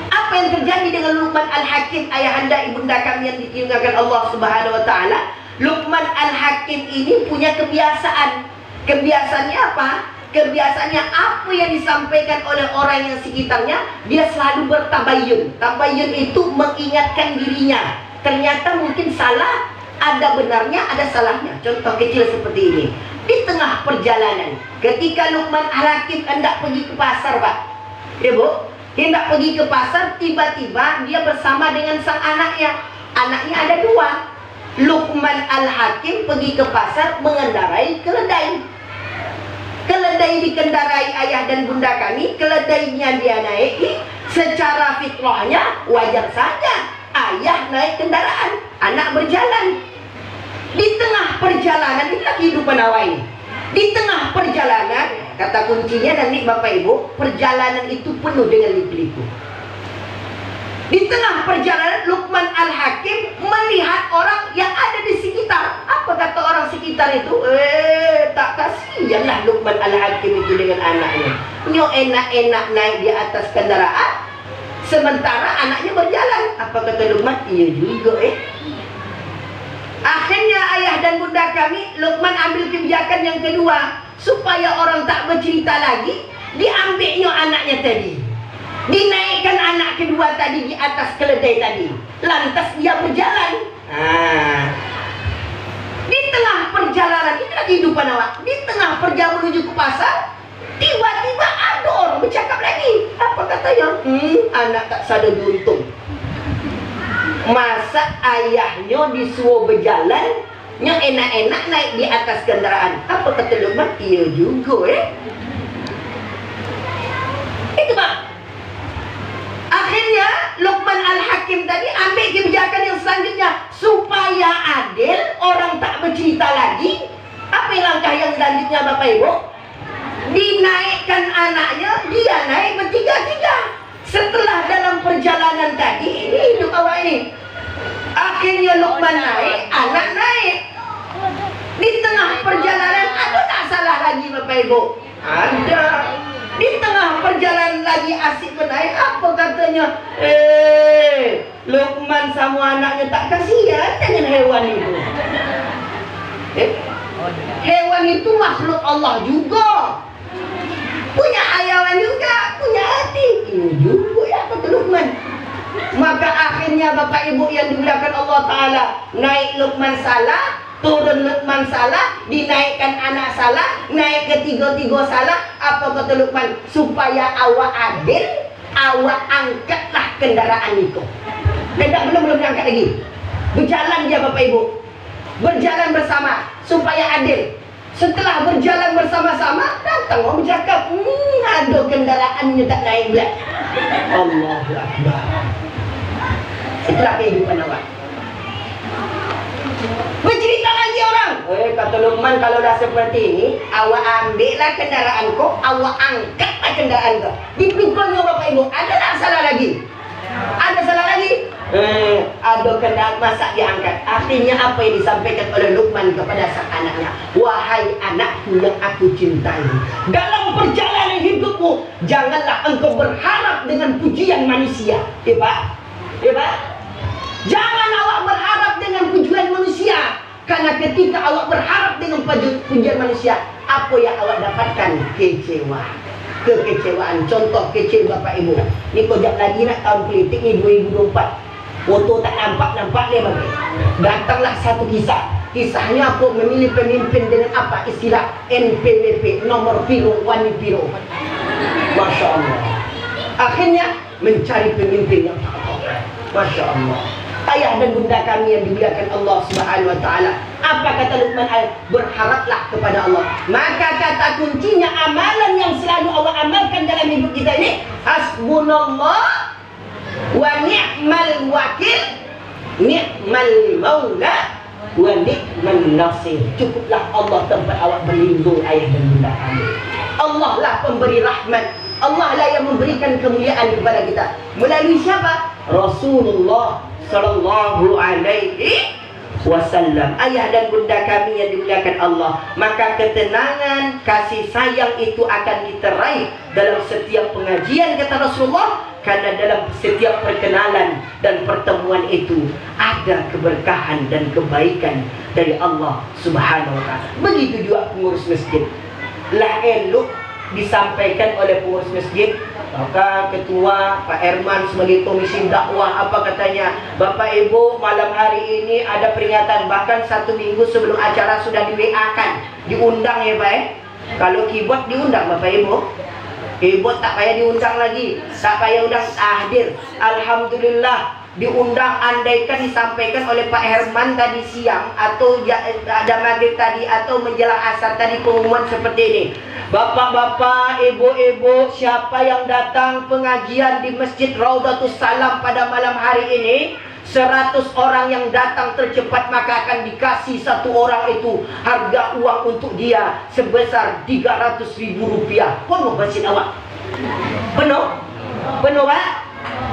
Apa yang terjadi dengan Luqman Al-Hakim, ayahanda ibunda kami yang ditinggalkan Allah Subhanahu wa taala? Luqman Al-Hakim ini punya kebiasaan. Kebiasaannya apa? Kebiasaannya apa yang disampaikan oleh orang yang sekitarnya, dia selalu bertabayun. Tabayun itu mengingatkan dirinya. Ternyata mungkin salah, ada benarnya, ada salahnya. Contoh kecil seperti ini. Di tengah perjalanan, ketika Luqman Al-Hakim hendak pergi ke pasar Pak, Ibu, hendak pergi ke pasar, tiba-tiba dia bersama dengan sang anaknya. Anaknya ada 2. Luqman Al-Hakim pergi ke pasar mengendarai keledai. Keledai dikendarai ayah dan bunda kami, keledainya dia naiki. Secara fitrahnya wajar saja. Ayah naik kendaraan, anak berjalan. Di tengah perjalanan, inilah kehidupan awal ini. Di tengah perjalanan, kata kuncinya nanti Bapak Ibu, perjalanan itu penuh dengan liku-liku. Di tengah perjalanan, Luqman Al-Hakim melihat orang yang ada di sekitar. Apa kata orang sekitar itu? Tak kasihanlah Luqman Al-Hakim itu dengan anaknya. Nyo enak-enak naik di atas kendaraan, sementara anaknya berjalan. Apa kata Luqman? Iya juga Akhirnya ayah dan bunda kami, Luqman ambil kebijakan yang kedua. Supaya orang tak bercerita lagi, diambilnya anaknya tadi. Dinaikkan anak kedua tadi di atas keledai tadi. Lantas dia berjalan. Di tengah perjalanan, itulah kehidupan awak. Di tengah perjalanan menuju ke pasar, tiba-tiba ada orang bercakap lagi. Apa katanya? Anak tak sadar beruntung. Masa ayahnya disuruh berjalan, nya enak-enak naik di atas kendaraan. Apa kata Luqman? Iya juga Itu bang. Akhirnya Luqman Al-Hakim tadi ambil kebijakan yang selanjutnya supaya adil, orang tak bercerita lagi. Apa langkah yang selanjutnya Bapak Ibu? Dinaikkan anaknya, dia naik bertiga-tiga. Setelah dalam perjalanan tadi, ini hidup awak ini. Akhirnya Luqman naik, anak naik. Di tengah perjalanan ada tak salah lagi Bapak Ibu? Ada. Di tengah perjalanan lagi asik menaik, apa katanya? Luqman sama anaknya tak kasihan dengan hewan itu. Hewan itu makhluk Allah juga. Punya hayawan juga, punya hati. Ini juga ya kata Luqman. Maka akhirnya Bapak Ibu yang dimuliakan Allah Ta'ala, naik Luqman salah, turun Luqman salah, dinaikkan anak salah, naik ketiga-tiga salah. Apa kata Luqman? Supaya awak adil, awak angkatlah kendaraan itu. Dan belum diangkat lagi. Berjalan dia Bapak Ibu, berjalan bersama supaya adil. Setelah berjalan bersama-sama, datang orang bercakap, ada kendaraannya tak naik pula. Allahu Akbar. Itulah kehidupan awak. Bercerita lagi orang. Kata Luqman, kalau dah seperti ini, awak ambillah kendaraanku, awak angkatlah kendaraan kau. Dipikulnya Bapak Ibu, ada tak salah lagi? Ada salah lagi? Ada kendaraan masa diangkat. Artinya apa yang disampaikan oleh Luqman kepada sang anaknya? Wahai anakku yang aku cintai, dalam perjalanan hidupmu, janganlah engkau berharap dengan pujian manusia. Ya Pak? Ya Pak? Jangan awak berharap dengan pujian manusia. Karena ketika awak berharap dengan pujian manusia, apa yang awak dapatkan? Kecewa. Kekecewaan. Contoh kecil Bapak Ibu. Ni kejap lagi nak tahun politik ni 2024. Foto tak nampak-nampak dia bagi. Datanglah satu kisah. Kisahnya apa? Memilih pemimpin dengan apa? Istilah NPWP, nomor piro, wani piro. Masya Allah. Akhirnya mencari pemimpin yang tak apa. Masya Allah. Ayah dan bunda kami yang dimuliakan Allah Subhanahu wa taala. Apa kata Luqman? Berharaplah kepada Allah. Maka kata kuncinya amalan yang selalu Allah amalkan dalam hidup kita ini, hasbunallah wa ni'mal wakil, ni'mal maula wa ni'mal nasir. Cukuplah Allah tempat awak berlindung ayah dan bunda kami. Allah lah pemberi rahmat. Allah lah yang memberikan kemuliaan kepada kita. Melalui siapa? Rasulullah Sallallahu Alaihi Wasallam. Ayah dan bunda kami yang dimuliakan Allah, maka ketenangan, kasih sayang itu akan diterai dalam setiap pengajian kata Rasulullah. Karena dalam setiap perkenalan dan pertemuan itu ada keberkahan dan kebaikan dari Allah Subhanahu wa taala. Begitu juga pengurus masjid. Lah elok disampaikan oleh pengurus masjid, maka ketua Pak Herman sebagai komisi dakwah, apa katanya? Bapak Ibu, malam hari ini ada peringatan, bahkan 1 minggu sebelum acara sudah di-WA-kan, diundang ya Pak. Kalau keyboard diundang Bapak Ibu, keyboard tak payah diundang lagi, tak payah undang, hadir. Alhamdulillah diundang. Andaikan disampaikan oleh Pak Herman tadi siang atau ada maghrib tadi atau menjelang asar tadi pengumuman seperti ini, bapak-bapak, ibu-ibu, siapa yang datang pengajian di Masjid Raudatus Salam pada malam hari ini, 100 orang yang datang tercepat maka akan dikasih 1 orang itu harga uang untuk dia sebesar Rp300.000. Penuh masjid awak? Penuh? Penuh Pak?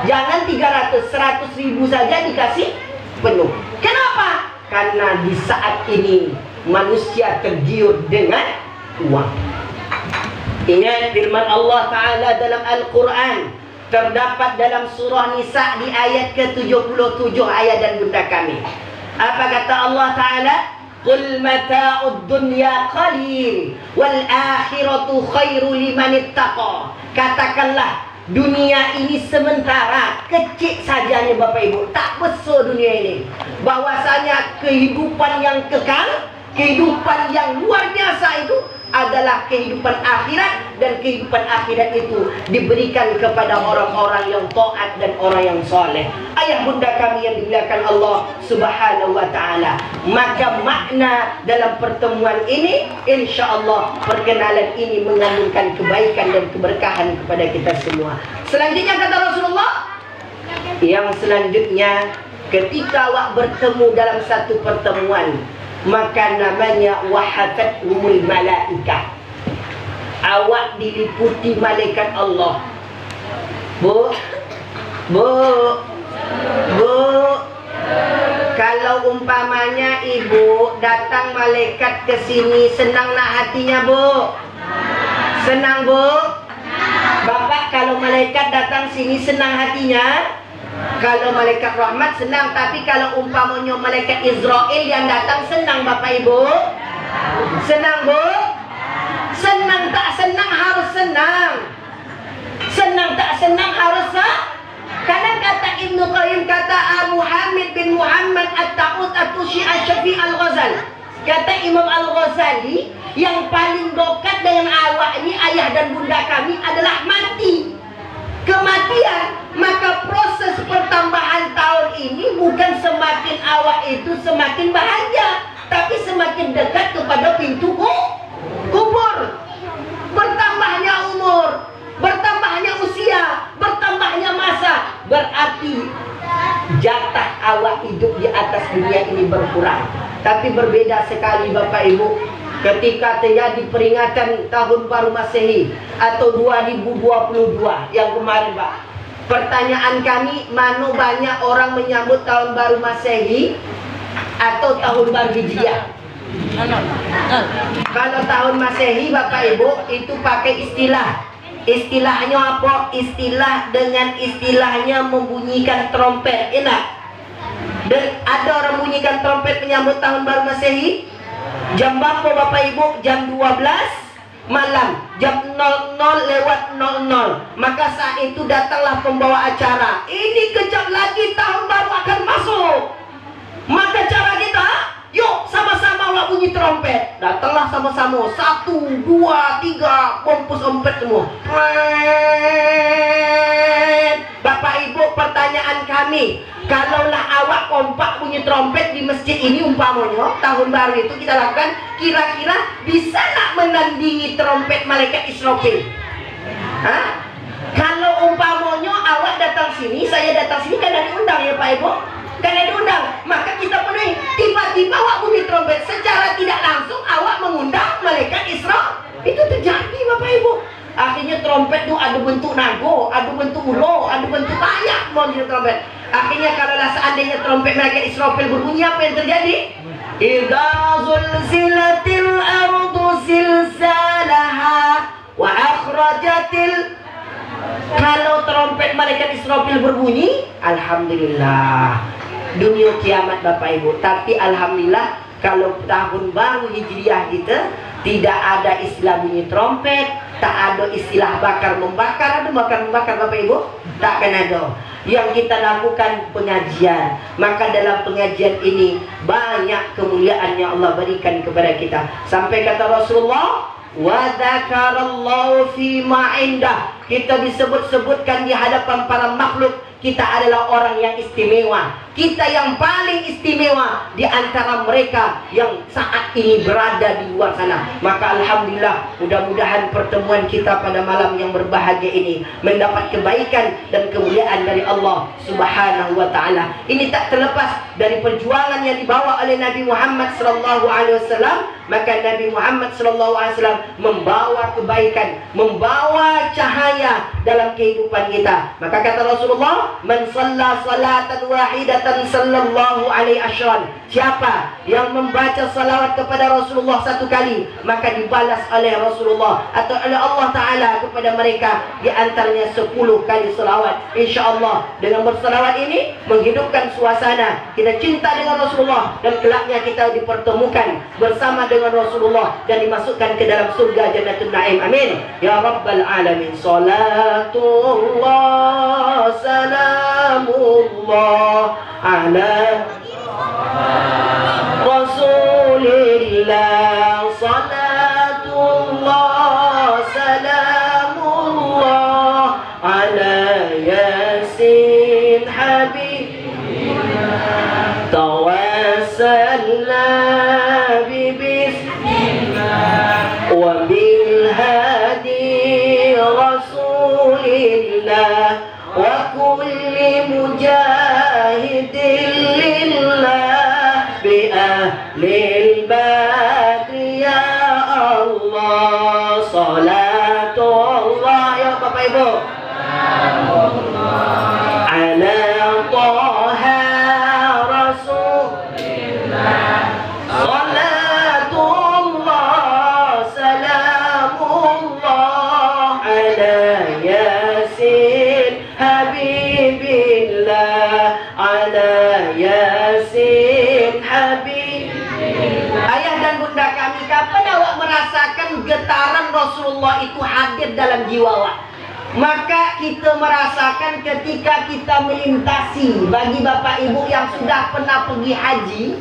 Jangan 300, 100.000 saja dikasih penuh. Kenapa? Karena di saat ini manusia tergiur dengan uang. Ingat firman Allah Ta'ala dalam Al-Quran, terdapat dalam surah Nisa di ayat ke-77 ayat dan bunda kami. Apa kata Allah Ta'ala? Qul mata'ud dunya qalil wal akhiratu khairu liman ittaqa. Katakanlah, dunia ini sementara, kecil saja nih Bapak Ibu, tak besar dunia ini. Bahwasanya kehidupan yang kekal kehidupan yang luar biasa itu adalah kehidupan akhirat, dan kehidupan akhirat itu diberikan kepada orang-orang yang taat dan orang yang soleh. Ayah bunda kami yang dimuliakan Allah Subhanahu wa ta'ala, maka makna dalam pertemuan ini, insya Allah perkenalan ini mengandungkan kebaikan dan keberkahan kepada kita semua. Selanjutnya kata Rasulullah, yang selanjutnya ketika awak bertemu dalam satu pertemuan, maka namanya wahafathumul malaikah. Awak diliputi malaikat Allah. Bu, kalau umpamanya ibu datang malaikat ke sini, senang nak hatinya bu? Senang bu? Bapak kalau malaikat datang sini senang hatinya? Kalau malaikat rahmat senang, tapi kalau umpamanya malaikat Israel yang datang senang Bapak Ibu? Senang Bu? Senang tak senang harus senang. Senang tak senang harus karena kata Ibnu Qayyim, kata Abu Hamid bin Muhammad At-Ta'ud At-Tushi Al-Syafi Al-Ghazali, kata Imam Al-Ghazali, yang paling dekat dengan awak ini, ayah dan bunda kami, adalah mati. Kematian. Maka proses pertambahan tahun ini bukan semakin awak itu semakin bahagia, tapi semakin dekat kepada pintu kubur. Bertambahnya umur, bertambahnya usia, bertambahnya masa, berarti jatah awak hidup di atas dunia ini berkurang. Tapi berbeda sekali Bapak Ibu ketika terjadi peringatan tahun baru Masehi atau 2022 yang kemarin Pak. Pertanyaan kami, mana banyak orang menyambut tahun baru Masehi atau tahun baru Hijriah? Kalau tahun Masehi Bapak Ibu itu pakai istilah. Istilahnya apa? Istilah dengan istilahnya membunyikan trompet. Enak? Dan ada orang bunyikan trompet menyambut tahun baru Masehi. Jam berapa Bapak Ibu? Jam 12 malam, jam 00:00. Maka saat itu datanglah pembawa acara. Ini kejap lagi tahun baru akan masuk. Maka cara kita, yuk sama-sama awak bunyi trompet. Datanglah sama-sama, 1, 2, 3, pompus ompet semua. Bapak Ibu, pertanyaan kami, kalaulah awak kompak bunyi trompet di masjid ini umpamanya tahun baru itu kita lakukan, kira-kira bisa nak menandingi trompet malaikat Israfil? Hah? Kalau umpamanya awak datang sini, saya datang sini, kan ada diundang ya Pak Ibu? Kan ada diundang, maka kita penuhi. Tiba-tiba awak bunyi trompet, secara tidak langsung awak mengundang malaikat Israfil. Itu terjadi Bapak Ibu. Akhirnya trompet itu ada bentuk nago, ada bentuk ulo, ada bentuk banyak model trompet. Akhirnya kalaulah seandainya trompet malaikat Israfil berbunyi, apa yang terjadi? Idza zulzilatil ardu zilzalaha wa akhrajatil. Kalau trompet malaikat Israfil berbunyi, alhamdulillah dunia kiamat Bapak Ibu. Tapi alhamdulillah kalau tahun baru Hijriah kita tidak ada istilah bunyi trompet, tak ada istilah bakar membakar. Ada bakar membakar Bapak Ibu? Takkan ada. Yang kita lakukan pengajian. Maka dalam pengajian ini banyak kemuliaan yang Allah berikan kepada kita. Sampai kata Rasulullah, wa dzakarallahu fi ma indah. Kita disebut-sebutkan di hadapan para makhluk. Kita adalah orang yang istimewa. Kita yang paling istimewa di antara mereka yang saat ini berada di luar sana. Maka alhamdulillah, mudah-mudahan pertemuan kita pada malam yang berbahagia ini mendapat kebaikan dan kemuliaan dari Allah Subhanahu wa taala. Ini tak terlepas dari perjuangan yang dibawa oleh Nabi Muhammad sallallahu alaihi wasallam. Maka Nabi Muhammad sallallahu alaihi wasallam membawa kebaikan, membawa cahaya dalam kehidupan kita. Maka kata Rasulullah, man shalla salatan wahidatan sallallahu alaihi asyran. Siapa yang membaca salawat kepada Rasulullah satu kali, maka dibalas oleh Rasulullah atau oleh Allah Ta'ala kepada mereka di antaranya 10 kali salawat. InsyaAllah dengan bersalawat ini menghidupkan suasana kita cinta dengan Rasulullah, dan kelaknya kita dipertemukan bersama dengan Rasulullah dan dimasukkan ke dalam surga Jannatul Naim. Amin ya rabbal alamin. Salatullah salamullah ala Rasulillah Rasulillah wa kulli mujahidin lillah bi ahlil badri ya Allah salatullah ya Bapak Ibu ala Taha Rasulillah salatullah salamullah ala Yasin Habibillah ala Yasin Habibillah. Ayah dan bunda kami, kapan awak merasakan getaran Rasulullah itu hadir dalam jiwa awak? Maka kita merasakan ketika kita melintasi, bagi bapak ibu yang sudah pernah pergi haji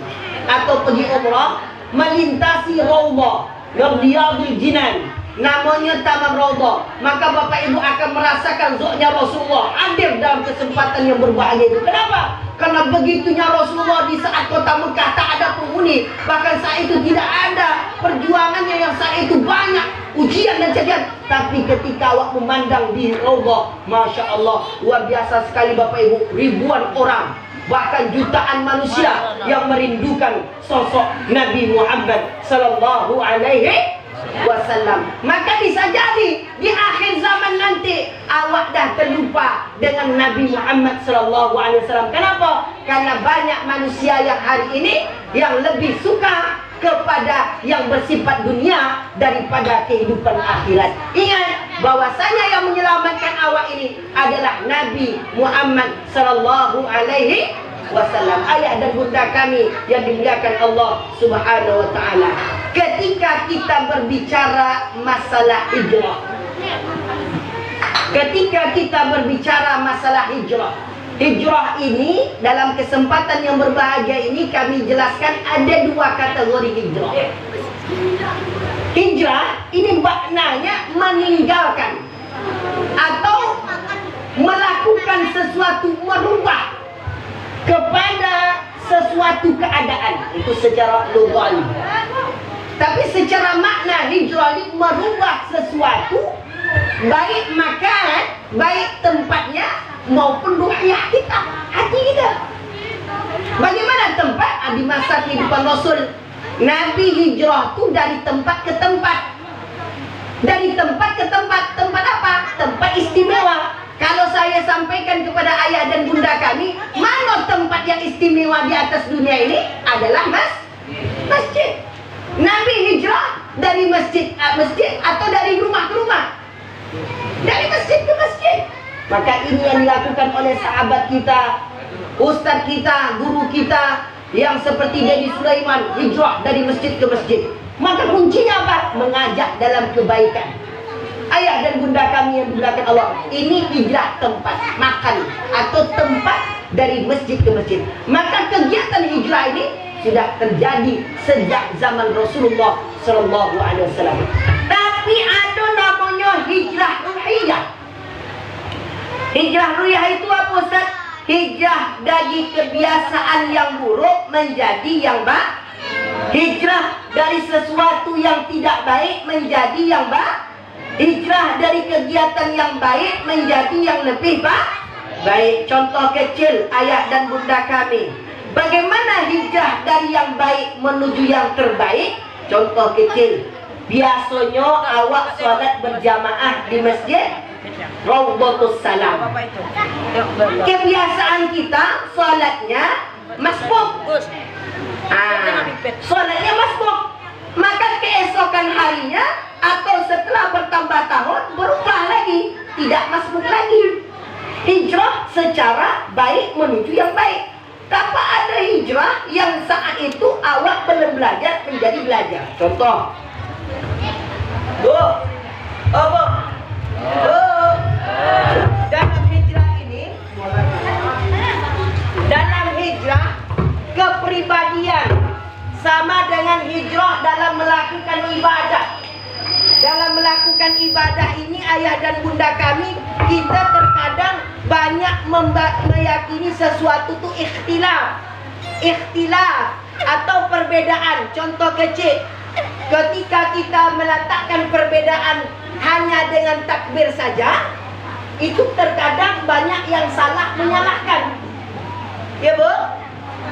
atau pergi umrah, melintasi Raudhah Riyadhul Jinan, namanya Taman Raudhah, maka bapak ibu akan merasakan zoknya Rasulullah hadir dalam kesempatan yang berbahagia itu. Kenapa? Karena begitunya Rasulullah di saat kota Mekah tak ada penghuni, bahkan saat itu tidak ada perjuangannya yang saat itu banyak ujian dan cacian. Tapi ketika awak memandang di Raudhah, Masya Allah, luar biasa sekali bapak ibu, ribuan orang, bahkan jutaan manusia yang merindukan sosok Nabi Muhammad Sallallahu Alaihi Wasallam. Maka bisa jadi di akhir zaman nanti awak dah terlupa dengan Nabi Muhammad Sallallahu Alaihi Wasallam. Kenapa? Karena banyak manusia yang hari ini yang lebih suka kepada yang bersifat dunia daripada kehidupan akhirat. Ingat bahwasanya yang menyelamatkan awak ini adalah Nabi Muhammad Sallallahu Alaihi Wasallam. Ayah dan bunda kami yang dimuliakan Allah Subhanahu Wa Taala, ketika kita berbicara masalah hijrah, hijrah ini dalam kesempatan yang berbahagia ini kami jelaskan ada dua kategori hijrah. Hijrah ini maknanya meninggalkan atau melakukan sesuatu, merubah kepada sesuatu keadaan, itu secara lughwi. Tapi secara makna hijrah ini merubah sesuatu, baik makan, baik tempatnya maupun ruhiyah kita, hati kita. Bagaimana tempat? Di masa kehidupan Rasul, Nabi hijrah itu dari tempat ke tempat. Dari tempat ke tempat. Tempat apa? Tempat istimewa. Kalau saya sampaikan kepada ayah dan bunda kami, mana tempat yang istimewa di atas dunia ini adalah masjid. Nabi hijrah dari masjid atau dari rumah ke rumah, dari masjid ke masjid. Maka ini yang dilakukan oleh sahabat kita, ustaz kita, guru kita yang seperti Dedi Sulaiman, hijrah dari masjid ke masjid. Maka kuncinya apa? Mengajak dalam kebaikan. Ayah dan bunda kami yang dimuliakan Allah, ini hijrah tempat makan atau tempat dari masjid ke masjid. Maka kegiatan hijrah ini sudah terjadi sejak zaman Rasulullah Sallallahu Alaihi Wasallam. Tapi ada namanya hijrah ruhiyah. Hijrah ruhiyah itu apa Ustaz? Hijrah dari kebiasaan yang buruk menjadi yang baik. Hijrah dari sesuatu yang tidak baik menjadi yang baik. Hijrah dari kegiatan yang baik menjadi yang lebih baik. Contoh kecil ayah dan bunda kami, bagaimana hijrah dari yang baik menuju yang terbaik? Contoh kecil, biasanya awak sholat berjamaah di masjid Raudhatus Salam. Kebiasaan kita sholatnya masbuk. Sholatnya masbuk. Maka keesokan harinya atau setelah bertambah tahun berubah lagi, tidak masbuk lagi. Hijrah secara baik menuju yang baik. Tanpa ada hijrah yang saat itu awak belum belajar menjadi belajar. Contoh, dalam hijrah ini, dalam hijrah kepribadian sama dengan hijrah dalam melakukan ibadah. Dalam melakukan ibadah ini ayah dan bunda kami, kita terkadang banyak meyakini sesuatu itu ikhtilaf atau perbedaan. Contoh kecil, ketika kita meletakkan perbedaan hanya dengan takbir saja, itu terkadang banyak yang salah menyalahkan. Ya Bu?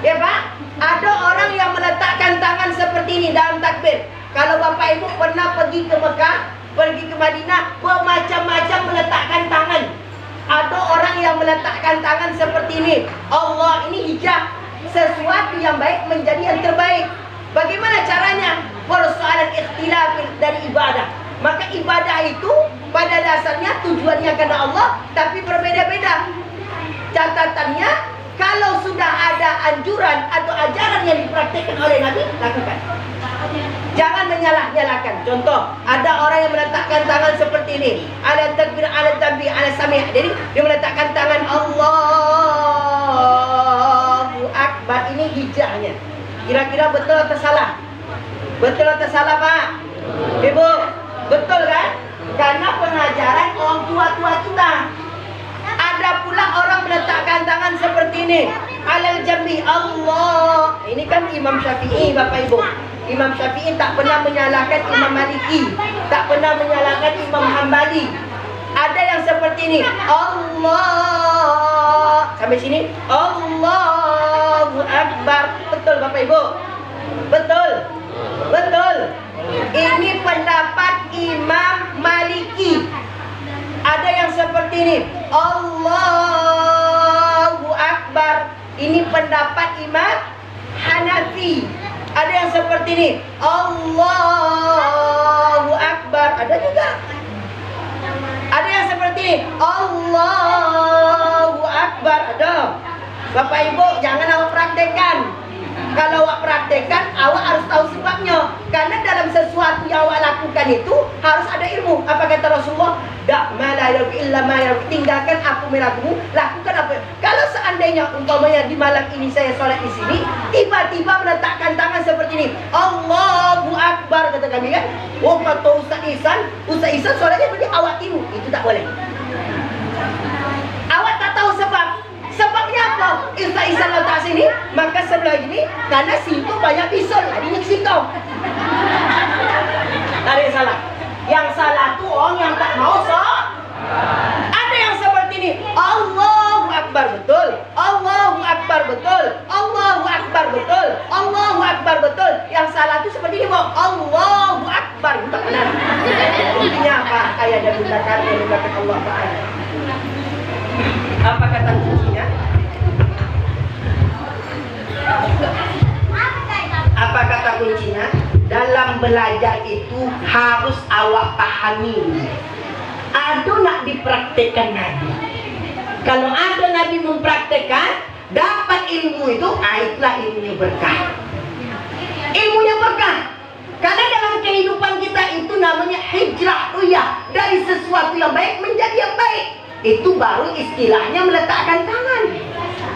Ya Pak? Ada orang yang meletakkan tangan seperti ini dalam takbir. Kalau Bapak Ibu pernah pergi ke Mekah, pergi ke Madinah, bermacam-macam meletakkan tangan. Ada orang yang meletakkan tangan seperti ini. Allah, ini hijab. Sesuatu yang baik menjadi yang terbaik. Bagaimana caranya? Persoalan ikhtilaf dari ibadah. Maka ibadah itu pada dasarnya tujuannya karena Allah, tapi berbeda-beda. Catatannya, kalau sudah ada anjuran atau ajaran yang dipraktikkan oleh Nabi, lakukan. Jangan menyalah-nyalahkan. Contoh, ada orang yang meletakkan tangan seperti ini. Ada takbir, ada takbir, ada sami'. Jadi dia meletakkan tangan Allahu Akbar. Ini hijahnya. Kira-kira betul atau salah? Betul atau salah Pak? Ibu, betul kan? Karena pengajaran orang tua-tua kita. Ada pula orang meletakkan tangan seperti ini. Alal jambi Allah. Ini kan Imam Syafi'i Bapak Ibu. Imam Syafi'i tak pernah menyalahkan Imam Maliki, tak pernah menyalahkan Imam Hambali. Ada yang seperti ini. Allah. Sampai sini. Allahu Akbar. Betul Bapak Ibu? Betul. Betul. Ini pendapat Imam Maliki. Ada yang seperti ini. Allahu Akbar. Ini pendapat Imam Hanafi. Ada yang seperti ini. Allahu Akbar. Ada juga. Ada yang seperti ini. Allahu Akbar. Ada. Bapak Ibu, jangan awak praktekkan. Kalau awak praktekkan, awak harus tahu sebabnya. Karena dalam sesuatu yang awak lakukan itu harus ada ilmu. Apa kata Rasulullah? Dak ma la yarku illa ma yarku. Tinggalkan apa melakumu, lakukan apa. Kalau seandainya umpamanya di malam ini saya sholat di sini, tiba-tiba meletakkan tangan seperti ini. Allahu Akbar kata kami kan. Oh kata Ustaz Ihsan sholatnya berarti awak tiru. Itu tak boleh. Awak tak tahu sebab. Sebabnya apa? Ustaz Ihsan letak sini, maka sebelah ini karena situ banyak bisul, jadinya ke situ. Tak ada yang salah. Yang salah tu orang yang tak mau sholat. Ada yang seperti ini. Allahu Akbar betul. Allahu Akbar betul. Allahu Akbar betul. Allahu Akbar betul. Yang salah tu seperti ini, Bu. Allahu Akbar. Tak benar. Intinya apa? Ayat dan gunakan yang digunakan Allah Ta'ala. Apa kata kuncinya? Apa kata kuncinya? Dalam belajar itu harus awak pahami. Ada nak dipraktekkan Nabi. Kalau ada Nabi mempraktekkan, dapat ilmu itu, itulah ilmunya berkah. Ilmunya berkah. Karena dalam kehidupan kita itu namanya hijrah ruyah. Dari sesuatu yang baik menjadi yang baik. Itu baru istilahnya meletakkan tangan.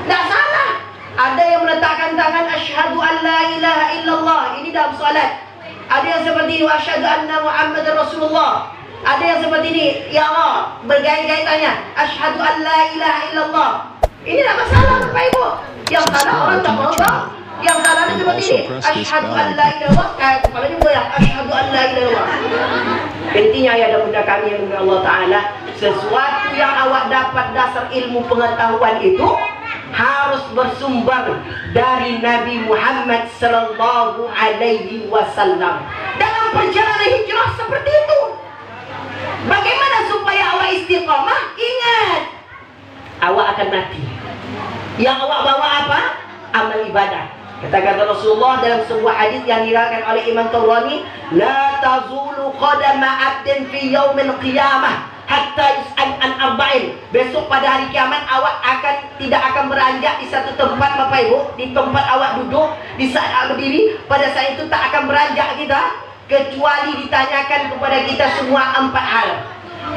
Tak salah. Ada yang meletakkan tangan asyhadu an la ilaha illallah. Ini dalam solat. Ada yang seperti ini asyhadu anna Muhammadar Rasulullah. Ada yang seperti ini, ya Allah, bergaya-gaya tanya asyhadu an la ilaha illallah. Ini tak masalah Bapak Ibu. Yang salah orang tak mau tahu. Yang salah seperti ini asyhadu an la ilaha illallah. Kepalanya goyang asyhadu an la ilaha illallah. Intinya ya bunda kami yang dimuliakan Allah Ta'ala, sesuatu yang awak dapat dasar ilmu pengetahuan itu harus bersumber dari Nabi Muhammad sallallahu alaihi wasallam. Dalam perjalanan hijrah seperti itu. Bagaimana supaya awak istiqamah? Ingat, awak akan mati. Yang awak bawa apa? Amal ibadah. Kata Rasulullah dalam sebuah hadis yang diriwayatkan oleh Imam Tabrani, la tazulu qadama 'abdin fi yaumil qiyamah hatta yus'al an arba'in. Besok pada hari kiamat awak tidak akan beranjak di satu tempat Bapak Ibu, di tempat awak duduk, di saat awak berdiri, pada saat itu tak akan beranjak kita kecuali ditanyakan kepada kita semua 4 hal.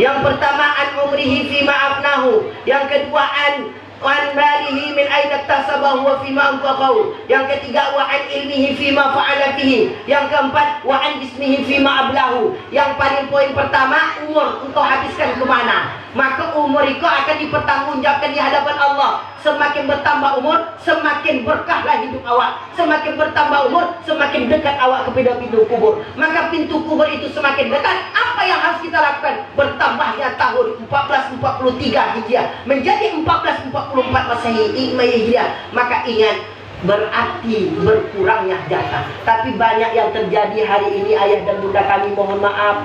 Yang pertama an umrihi fi ma afnahu, yang kedua an malihi min aina iktasabahu wa fima anfaqahu, yang ketiga wa an ilmihi fima fa'ala fihi, yang keempat wa an ismihi fima ablahu. Yang paling poin pertama, umur engkau habiskan ke mana? maka umur itu akan dipertanggungjawabkan di hadapan Allah. Semakin bertambah umur, semakin berkahlah hidup awak. Semakin bertambah umur, semakin dekat awak kepada pintu kubur. Maka pintu kubur itu semakin dekat. Apa yang harus kita lakukan? Bertambahnya tahun 1443 Hijriah menjadi 1444 Masehi Hijriah. Maka ingat, berarti berkurangnya jatah. Tapi banyak yang terjadi hari ini, ayah dan bunda kami, mohon maaf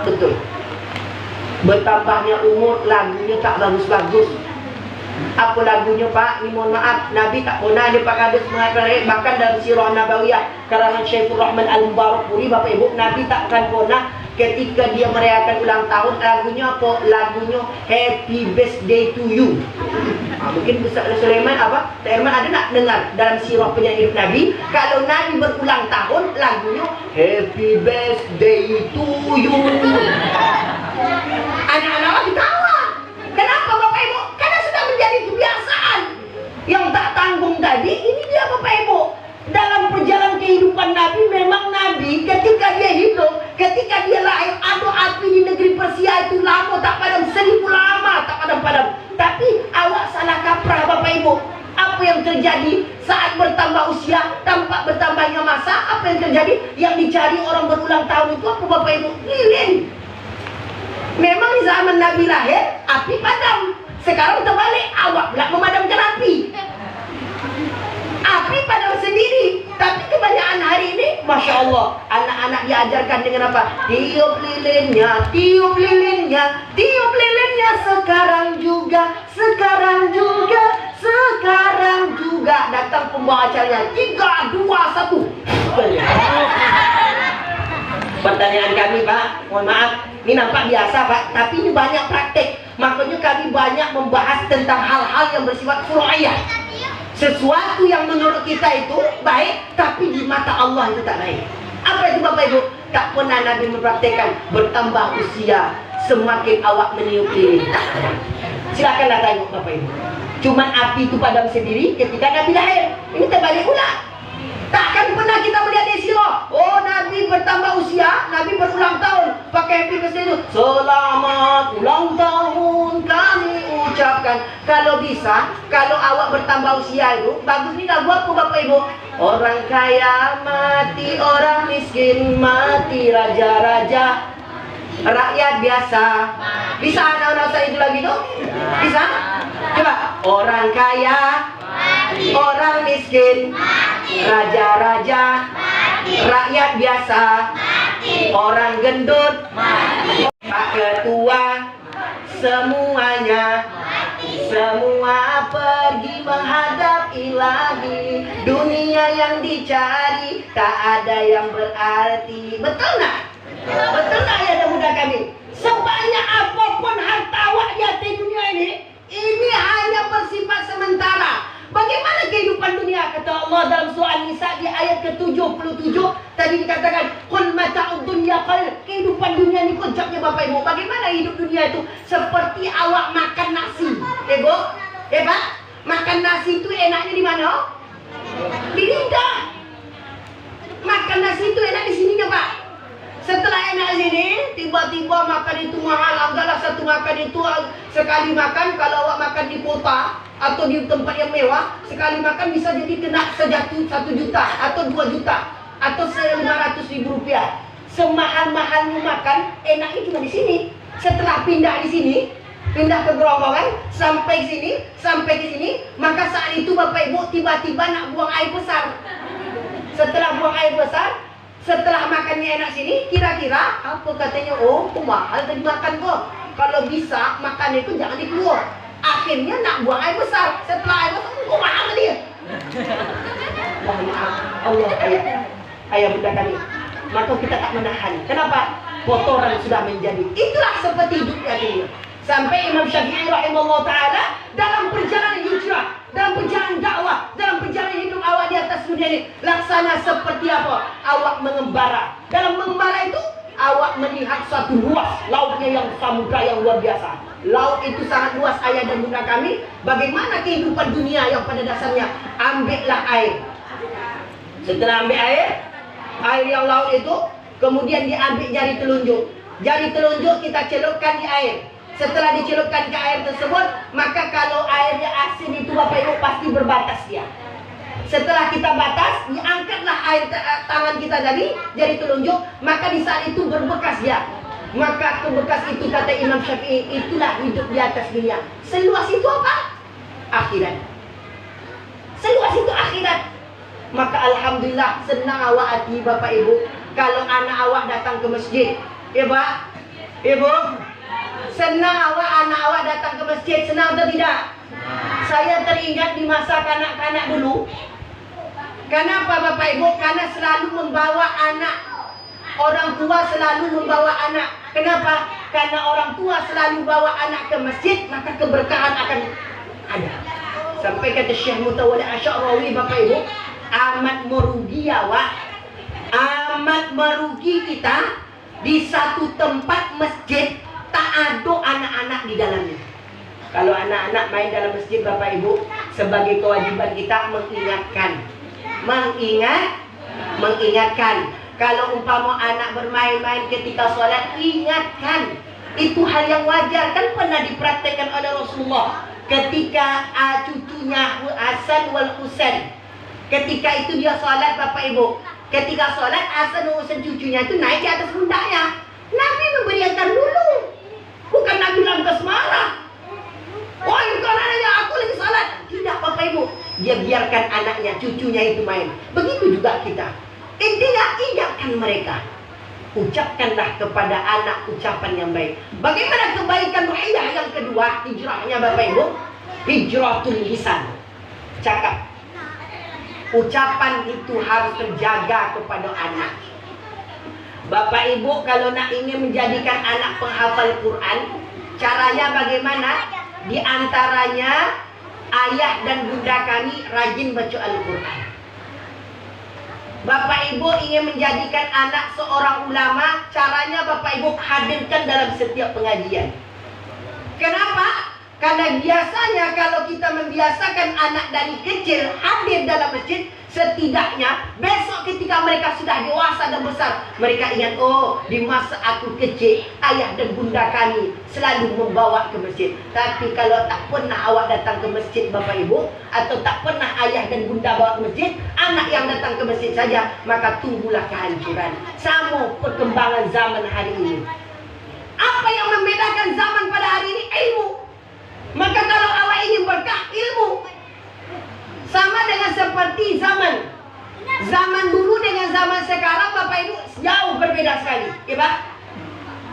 betul. Bertambahnya umur, lagunya tak bagus-bagus. Apa lagunya Pak? Ini mohon maaf, Nabi tak pernah dia Pak Kades mengatakan, bahkan dalam Sirah Nabawiyah karangan Syekhul Rahman Al-Mubarakpuri, Bapak Ibu, Nabi tak akan pernah ketika dia merayakan ulang tahun, lagunya apa? Lagunya Happy Birthday to You. Mungkin Ustaz Sulaiman apa? Terman ada nak dengar dalam sirah penyanyi hidup Nabi, kalau Nabi berulang tahun, lagunya Happy Birthday to You. Anak-anak lagi tawa. Kenapa Bapak Ibu? Karena sudah menjadi kebiasaan. Yang tak tanggung tadi, ini dia Bapak Ibu. Dalam perjalanan kehidupan Nabi, memang Nabi ketika dia hidup, ketika dia lahir, ada api di negeri Persia itu lama tak padam, 1000 lama tak padam-padam. Tapi awak salah kaprah Bapak Ibu. Apa yang terjadi saat bertambah usia, tampak bertambahnya masa? Apa yang terjadi? Yang dicari orang berulang tahun itu apa Bapak Ibu? Lilin. Memang di zaman Nabi lahir, api padam. Sekarang terbalik, awak pula memadamkan api. Api padam sendiri. Tapi kebanyakan hari ini, Masya Allah, anak-anak diajarkan dengan apa? Tiup lilinnya, tiup lilinnya, tiup lilinnya, sekarang juga, sekarang juga, sekarang juga. Datang pembawa acaranya, 3, 2, 1. Pertanyaan kami Pak, mohon maaf, ini nampak biasa Pak, tapi ini banyak praktek. Makanya kami banyak membahas tentang hal-hal yang bersifat furu'iyah. Sesuatu yang menurut kita itu baik, tapi di mata Allah itu tak baik. Apa itu Bapak Ibu? Tak pernah Nabi mempraktekkan bertambah usia semakin awak meniup lilin. Silakanlah tengok Bapak Ibu. Cuman api itu padam sendiri ketika Nabi lahir. Ini terbalik pula. Takkan pernah kita melihat di sirah, oh Nabi bertambah usia, Nabi berulang tahun, pakai happy birthday itu, selamat ulang tahun kami ucapkan. Kalau bisa, kalau awak bertambah usia itu, bagus nih lagu apa Bapak Ibu? Orang kaya mati, orang miskin mati, raja-raja, rakyat biasa. Bisa anak-anak saya itu lagi tuh? Bisa? Coba, orang kaya, orang miskin, raja-raja, rakyat biasa, orang gendut, Pak Ketua, semuanya, semua pergi menghadap ilahi. Dunia yang dicari tak ada yang berarti. Betul nak? Betul nak ya muda kami? Sebanyak apapun harta awak di dunia ini hanya bersifat sementara. Bagaimana kehidupan dunia? Kata Allah dalam surah An-Nisa di ayat ke-77 tadi dikatakan qul mata'ud dunya qalil. Kehidupan dunia ini kejamnya Bapak Ibu. Bagaimana hidup dunia itu? Seperti awak makan nasi. Bu? Pak? Makan nasi itu enaknya di mana? Di lidah. Makan nasi itu enak di sininya Pak. Setelah enak sini, tiba-tiba makan itu mahal. Anggaplah satu makan itu sekali makan, kalau awak makan di kota atau di tempat yang mewah, sekali makan bisa jadi kena sejatuh 1 juta atau 2 juta atau 500.000 rupiah. Semahal-mahalnya makan, enaknya cuma di sini. Setelah pindah di sini, pindah ke geronggongan, sampai sini, sampai ke sini, maka saat itu Bapak Ibu tiba-tiba nak buang air besar. Setelah buang air besar, setelah makannya enak sini, kira-kira apa katanya? Oh, mahal tadi makan kok. Kalau bisa makan itu jangan dikeluar. Akhirnya nak buang air besar. Setelah air besar, oh mahal dia. Mohon maaf, Allah ayah bunda kami. Maka kita tak menahan. Kenapa? Kotoran sudah menjadi. Itulah seperti hidupnya dunia. Sampai Imam Syafi'i rahimahullah ta'ala dalam perjalanan hijrah, dalam perjalanan dakwah, dalam perjalanan hidup awak di atas dunia ini, laksana seperti apa? Awak mengembara. Dalam mengembara itu, awak melihat suatu luas, lautnya yang samudra yang luar biasa. Laut itu sangat luas ayah dan bunda kami. Bagaimana kehidupan dunia yang pada dasarnya? Ambillah air. Setelah ambil air yang laut itu, kemudian diambil jari telunjuk. Jari telunjuk kita celupkan di air. Setelah dicelupkan ke air tersebut, maka kalau airnya asin itu Bapak Ibu pasti berbatas dia. Setelah kita batas, diangkatlah air tangan kita dari jari telunjuk, maka di saat itu berbekas dia. Maka bekas itu kata Imam Syafi'i, itulah hidup di atas dunia. Seluas itu apa? Akhirat. Seluas itu akhirat. Maka alhamdulillah senang awak hati Bapak Ibu kalau anak awak datang ke masjid. Ya Pak? Ibu? Senang anak awak datang ke masjid, senang atau tidak? Saya teringat di masa kanak-kanak dulu. Kenapa Bapak Ibu? Karena selalu membawa anak. Orang tua selalu membawa anak. Kenapa? Karena orang tua selalu bawa anak ke masjid, maka keberkahan akan ada. Sampai kata Syekh Mutawalli Asy'arawi Bapak Ibu, amat merugi awak, amat merugi kita di satu tempat masjid tak ada anak-anak di dalamnya. Kalau anak-anak main dalam masjid Bapak Ibu, sebagai kewajiban kita mengingatkan. Kalau umpama anak bermain-main ketika sholat, ingatkan. Itu hal yang wajar, kan pernah dipraktekkan oleh Rasulullah ketika cucunya Hasan wal Husain. Ketika itu dia sholat Bapak Ibu, ketika sholat Hasan wal Husain cucunya itu naik di atas pundaknya. Nabi memberikan dulu, bukan Nabi lantas marah. Wah, itu anaknya, aku lagi sholat. Tidak Bapak Ibu, dia biarkan anaknya, cucunya itu main. Begitu juga kita. Intinya ingatkan mereka. Ucapkanlah kepada anak ucapan yang baik. Bagaimana kebaikan ruhiyah yang kedua, hijrahnya Bapak Ibu? Hijratul lisan. Cakap. Ucapan itu harus terjaga kepada anak. Bapak Ibu kalau nak ingin menjadikan anak penghafal Quran, caranya bagaimana? Di antaranya ayah dan bunda kami rajin baca Al-Quran. Bapak Ibu ingin menjadikan anak seorang ulama, caranya Bapak Ibu hadirkan dalam setiap pengajian. Kenapa? Karena biasanya kalau kita membiasakan anak dari kecil hadir dalam masjid, setidaknya besok ketika mereka sudah dewasa dan besar, mereka ingat, oh di masa aku kecil ayah dan bunda kami selalu membawa ke masjid. Tapi kalau tak pernah awak datang ke masjid Bapak Ibu, atau tak pernah ayah dan bunda bawa ke masjid, anak yang datang ke masjid saja, maka tunggulah kehancuran. Sama perkembangan zaman hari ini. Apa yang membedakan zaman pada hari ini? Ilmu. Maka kalau awak ingin berkah, ilmu. Sama dengan seperti zaman dulu dengan zaman sekarang Bapak Ibu jauh berbeda sekali, ya Pak.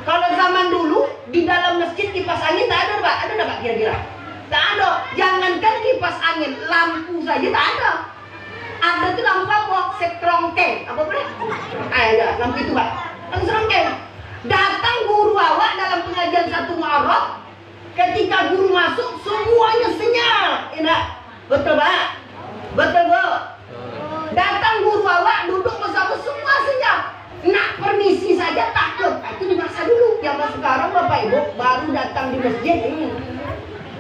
Kalau zaman dulu di dalam masjid kipas angin tak ada Pak, ada tak Pak kira-kira? Tak ada. Jangankan kipas angin, lampu saja tak ada. Ada tuh lampu apa? Sekrongkeng, apa boleh? Ada lampu itu Pak, lampu serongkeng. Datang guru awak dalam pengajian satu Muharram, ketika guru masuk semuanya senyap, enak, betul Pak? Betul Bu? Datang guru awak duduk bersama semua senyap. Nak permisi saja takut. Itu di masa dulu. Yang sekarang Bapak Ibu baru datang di masjid,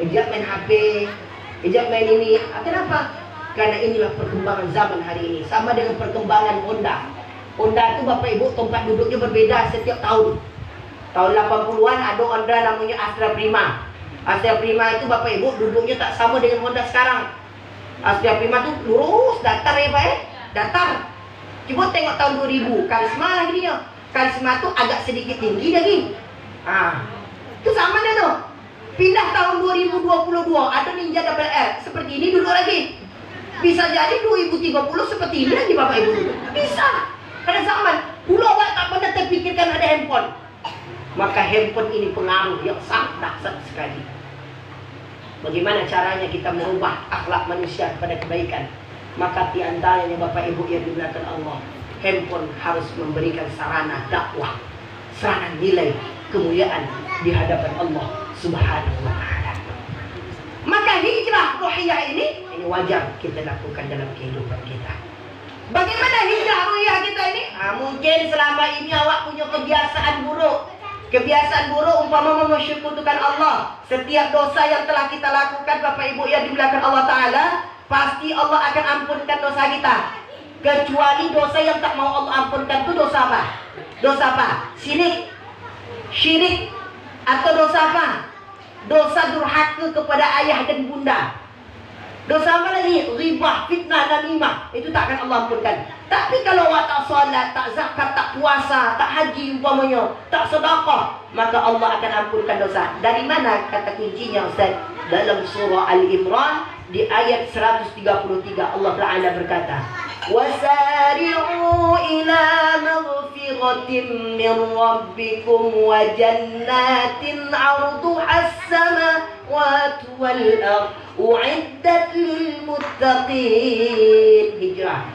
ijab main HP, ijab main ini. Kenapa? Karena inilah perkembangan zaman hari ini. Sama dengan perkembangan Honda. Honda itu Bapak Ibu tempat duduknya berbeda setiap tahun. Tahun 80-an ada Honda namanya Astra Prima. Astra Prima itu Bapak Ibu duduknya tak sama dengan Honda sekarang. Astra Prima itu lurus, datar ya Pak ya? Datar. Coba tengok tahun 2000, Karisma lagi dia. Karisma itu agak sedikit tinggi lagi. Itu sama dia tuh. Pindah tahun 2022, ada Ninja Double R. Seperti ini duduk lagi. Bisa jadi 2030 seperti ini lagi Bapak Ibu duduk. Bisa. Pada zaman dulu awak tak pernah terpikirkan ada handphone. Maka handphone ini pengaruh yang sangat dahsyat sekali. Bagaimana caranya kita merubah akhlak manusia kepada kebaikan? Maka di antaranya Bapak Ibu yang dimuliakan Allah, handphone harus memberikan sarana dakwah, sarana nilai kemuliaan di hadapan Allah Subhanahu wa taala. Maka hijrah ruhiyah ini wajar kita lakukan dalam kehidupan kita. Bagaimana hijrah ruhiyah kita ini? Mungkin selama ini awak punya kebiasaan buruk. Kebiasaan buruk umpama mensyukurkan Allah. Setiap dosa yang telah kita lakukan Bapak Ibu yang dimuliakan Allah Ta'ala, pasti Allah akan ampunkan dosa kita. Kecuali dosa yang tak mau Allah ampunkan itu dosa apa? Dosa apa? Syirik. Syirik. Atau dosa apa? Dosa durhaka kepada ayah dan bunda. Dosa apa lagi? Ribah, fitnah, namimah. Itu tak akan Allah ampunkan. Tapi kalau awak tak solat, tak zakat, tak puasa, tak haji umpamanya, tak sedekah, maka Allah akan ampunkan dosa. Dari mana kata kuncinya Ustaz? Dalam surah Al-Imran di ayat 133 Allah Ta'ala berkata, وَسَارِعُوا إِلَى مَغْفِرَةٍ مِّن رَّبِّكُمْ وَجَنَّاتٍ عَرْضُهَا السَّمَاوَاتُ وَالْأَرْضُ أُعِدَّتْ لِلْمُتَّقِينَ. Hijrah.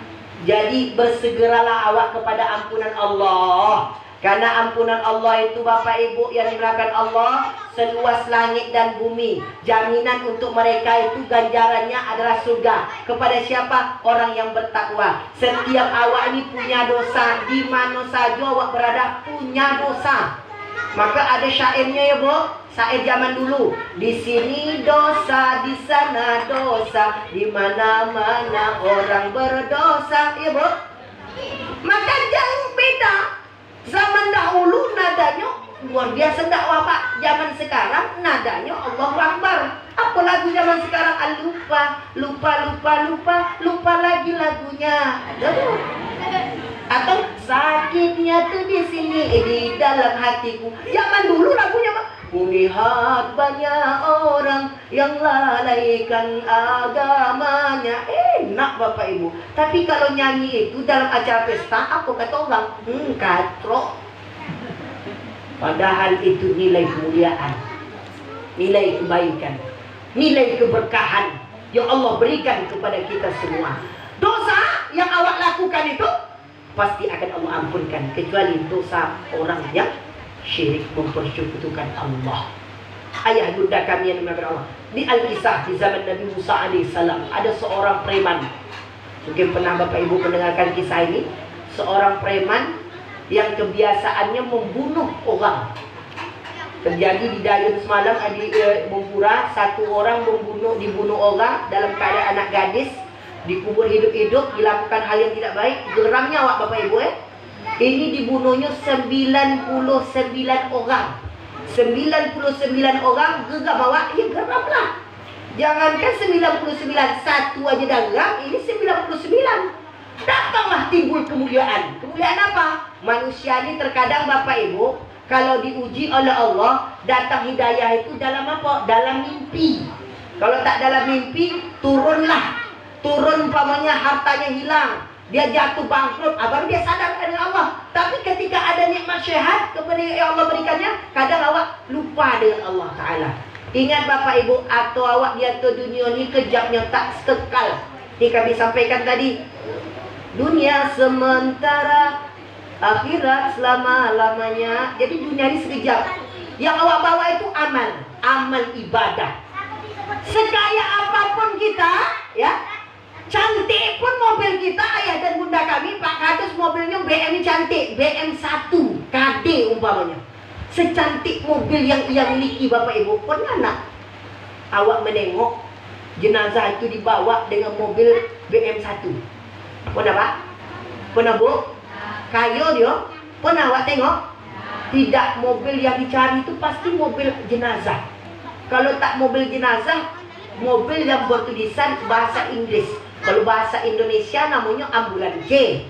Jadi bersegeralah awak kepada ampunan Allah. Karena ampunan Allah itu Bapak Ibu yang dimuliakan Allah seluas langit dan bumi. Jaminan untuk mereka itu ganjarannya adalah surga. Kepada siapa? Orang yang bertakwa. Setiap awak ini punya dosa. Di mana saja awak berada punya dosa. Maka ada syairnya ya Bu. Syair zaman dulu. Di sini dosa, di sana dosa, di mana-mana orang berdosa, ya Bu. Maka jangan beda. Zaman dahulu nadanya luar biasa dakwah Pak. Zaman sekarang nadanya Allahu Akbar. Apa lagu zaman sekarang? Lupa lagi lagunya. Atau sakitnya tuh di sini, di dalam hatiku. Zaman dulu lagunya Pak. Kulihat banyak orang yang lalaikan agamanya. Enak Bapak Ibu. Tapi kalau nyanyi itu dalam acara pesta, apa kata orang? Katrok. Padahal itu nilai kemuliaan, nilai kebaikan, nilai keberkahan yang Allah berikan kepada kita semua. Dosa yang awak lakukan itu pasti akan Allah ampunkan, kecuali dosa orang yang syirik mempersekutukan Allah. Ayah bunda kami yang dimuliakan Allah, di Al-Kisah di zaman Nabi Musa alaihissalam ada seorang preman. Mungkin pernah Bapak Ibu mendengarkan kisah ini. Seorang preman yang kebiasaannya membunuh orang. Terjadi di Dayun semalam di Bungpura, satu orang dibunuh orang dalam keadaan anak gadis, dikubur hidup-hidup, dilakukan hal yang tidak baik. Geramnya awak Bapak Ibu ini dibunuhnya 99 orang. 99 orang geram awak, ya geramlah. Jangankan 99, satu aja dah geram, ini 99. Datanglah timbul kemuliaan. Kemuliaan apa? Manusia ini terkadang Bapak Ibu, kalau diuji oleh Allah, datang hidayah itu dalam apa? Dalam mimpi. Kalau tak dalam mimpi, turunlah. Turun umpamanya hartanya hilang, dia jatuh bangkrut, baru dia sadar dengan Allah. Tapi ketika ada nikmat sehat kepada yang Allah berikannya, kadang awak lupa dengan Allah Ta'ala. Ingat Bapak Ibu, atau awak dia ke dunia ini kejapnya tak kekal. Ini kami sampaikan tadi. Dunia sementara, akhirat selama-lamanya. Jadi dunia ini sekejap. Yang awak bawa itu amal ibadah. Sekaya apapun kita, ya, cantik pun mobil kita, ayah dan bunda kami, Pak Kadus mobilnya BM cantik, BM1 KD umpamanya. Secantik mobil yang ia miliki Bapak Ibu, pernah nak awak menengok jenazah itu dibawa dengan mobil BM1? Pernah Pak? Pernah Bu? Kayo dia? Pernah awak tengok? Tidak, mobil yang dicari itu pasti mobil jenazah. Kalau tak mobil jenazah, mobil yang bertulisan bahasa Inggris. Kalau bahasa Indonesia namanya ambulan J.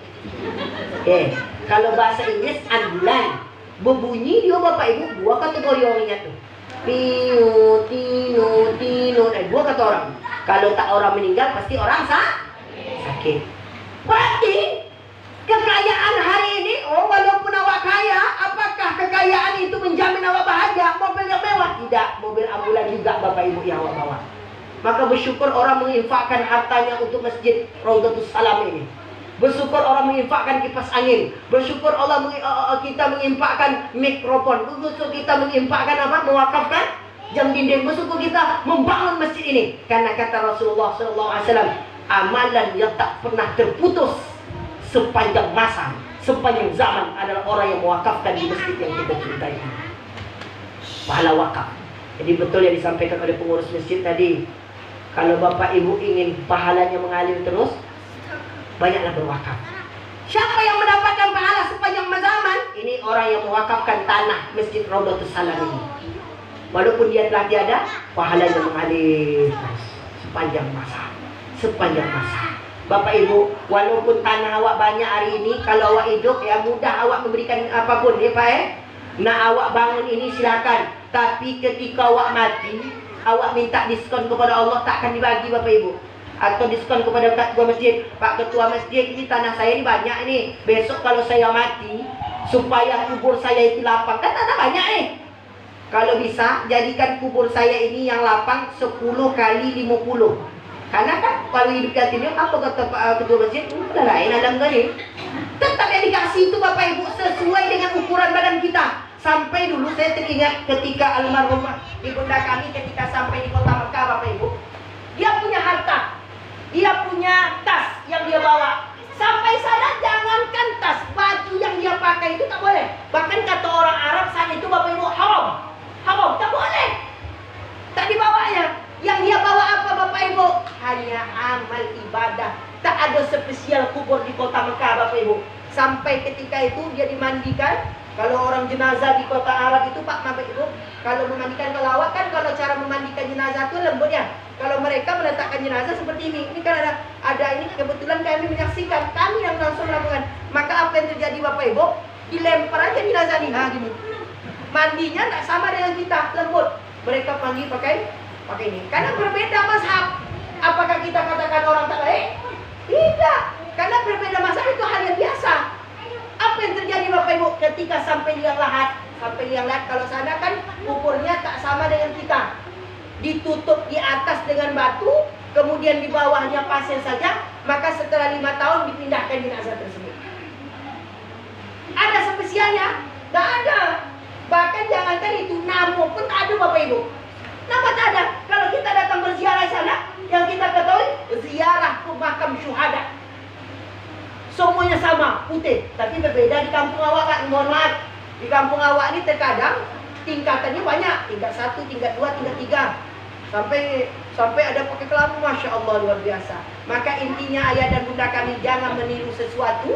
Kalau bahasa Inggris ambulan. Berbunyi dia Bapak Ibu, dua kategori orangnya tuh. Tino, tino, tino. Dua kata orang. Kalau tak orang meninggal, pasti orang sakit. Berarti kekayaan hari ini, walaupun awak kaya, apakah kekayaan itu menjamin awak bahagia? Mobil yang mewah? Tidak, mobil ambulan juga Bapak Ibu yang awak bawa. Maka bersyukur orang menginfakkan hartanya untuk masjid Raudatus Salam ini. Bersyukur orang menginfakkan kipas angin. Bersyukur Allah kita menginfakkan mikrofon. Bersyukur kita menginfakkan apa? Mewakafkan jam dinding. Bersyukur kita membangun masjid ini. Karena kata Rasulullah SAW, amalan yang tak pernah terputus sepanjang masa, sepanjang zaman adalah orang yang mewakafkan di masjid yang kita cintai. Pahala wakaf. Jadi betul yang disampaikan oleh pengurus masjid tadi. Kalau Bapak Ibu ingin pahalanya mengalir terus, banyaklah berwakaf. Siapa yang mendapatkan pahala sepanjang zaman? Ini orang yang mewakafkan tanah Masjid Raudatus Salam ini. Walaupun dia telah tiada, pahalanya mengalir sepanjang masa. Sepanjang masa. Bapak Ibu, walaupun tanah awak banyak hari ini, kalau awak hidup ya mudah awak memberikan apapun ya Pak Nak awak bangun ini silakan. Tapi ketika awak mati, awak minta diskon kepada Allah tak akan dibagi Bapak Ibu. Atau diskon kepada ketua masjid. Pak ketua masjid, ini tanah saya ini banyak nih. Besok kalau saya mati, supaya kubur saya itu lapang, kan tanah banyak nih. Kalau bisa jadikan kubur saya ini yang lapang 10 kali 50. Karena kan kalau hidup yatim apa kata Pak ketua masjid, udah lain ada enggak nih. Tetap yang dikasih itu Bapak Ibu sesuai dengan ukuran badan kita. Sampai dulu saya teringat ketika almarhumah ibunda kami ketika sampai di kota Mekah Bapak Ibu, dia punya harta, dia punya tas yang dia bawa. Sampai sana jangankan tas, baju yang dia pakai itu tak boleh. Bahkan kata orang Arab saat itu Bapak Ibu haram, haram, tak boleh, tak dibawanya. Yang dia bawa apa Bapak Ibu? Hanya amal ibadah. Tak ada spesial kubur di kota Mekah Bapak Ibu. Sampai ketika itu dia dimandikan. Kalau orang jenazah di kota Arab itu Pak Bapak Ibu, kalau memandikan kelawat kan kalau cara memandikan jenazah itu lembut ya. Kalau mereka meletakkan jenazah seperti ini. Ini kan ada ini kebetulan kami menyaksikan, kami yang langsung melakukan. Maka apa yang terjadi Bapak Ibu? Dilempar aja jenazah nih, nah gini. Mandinya tak sama dengan kita, lembut. Mereka mandi pakai ini. Karena berbeda mazhab. Apakah kita katakan orang tak baik? Tidak. Karena berbeda mazhab itu hal yang biasa. Apa yang terjadi Bapak Ibu ketika sampai liang lahat? Sampai liang lahat kalau sana kan ukurnya tak sama dengan kita. Ditutup di atas dengan batu, kemudian di bawahnya pasir saja, maka setelah 5 tahun dipindahkan jenazah tersebut. Ada spesialnya? Tak ada. Bahkan jangankan itu, nama pun tak ada Bapak Ibu. Nama tak ada. Kalau kita datang berziarah sana, yang kita ketahui ziarah ke makam syuhada. Semuanya sama, putih. Tapi berbeda di kampung awak Pak. Mohon maaf. Di kampung awak ini terkadang tingkatannya banyak. Tingkat 1, tingkat 2, tingkat 3. Sampai ada pakai kelambu, Masya Allah luar biasa. Maka intinya ayah dan bunda kami jangan meniru sesuatu.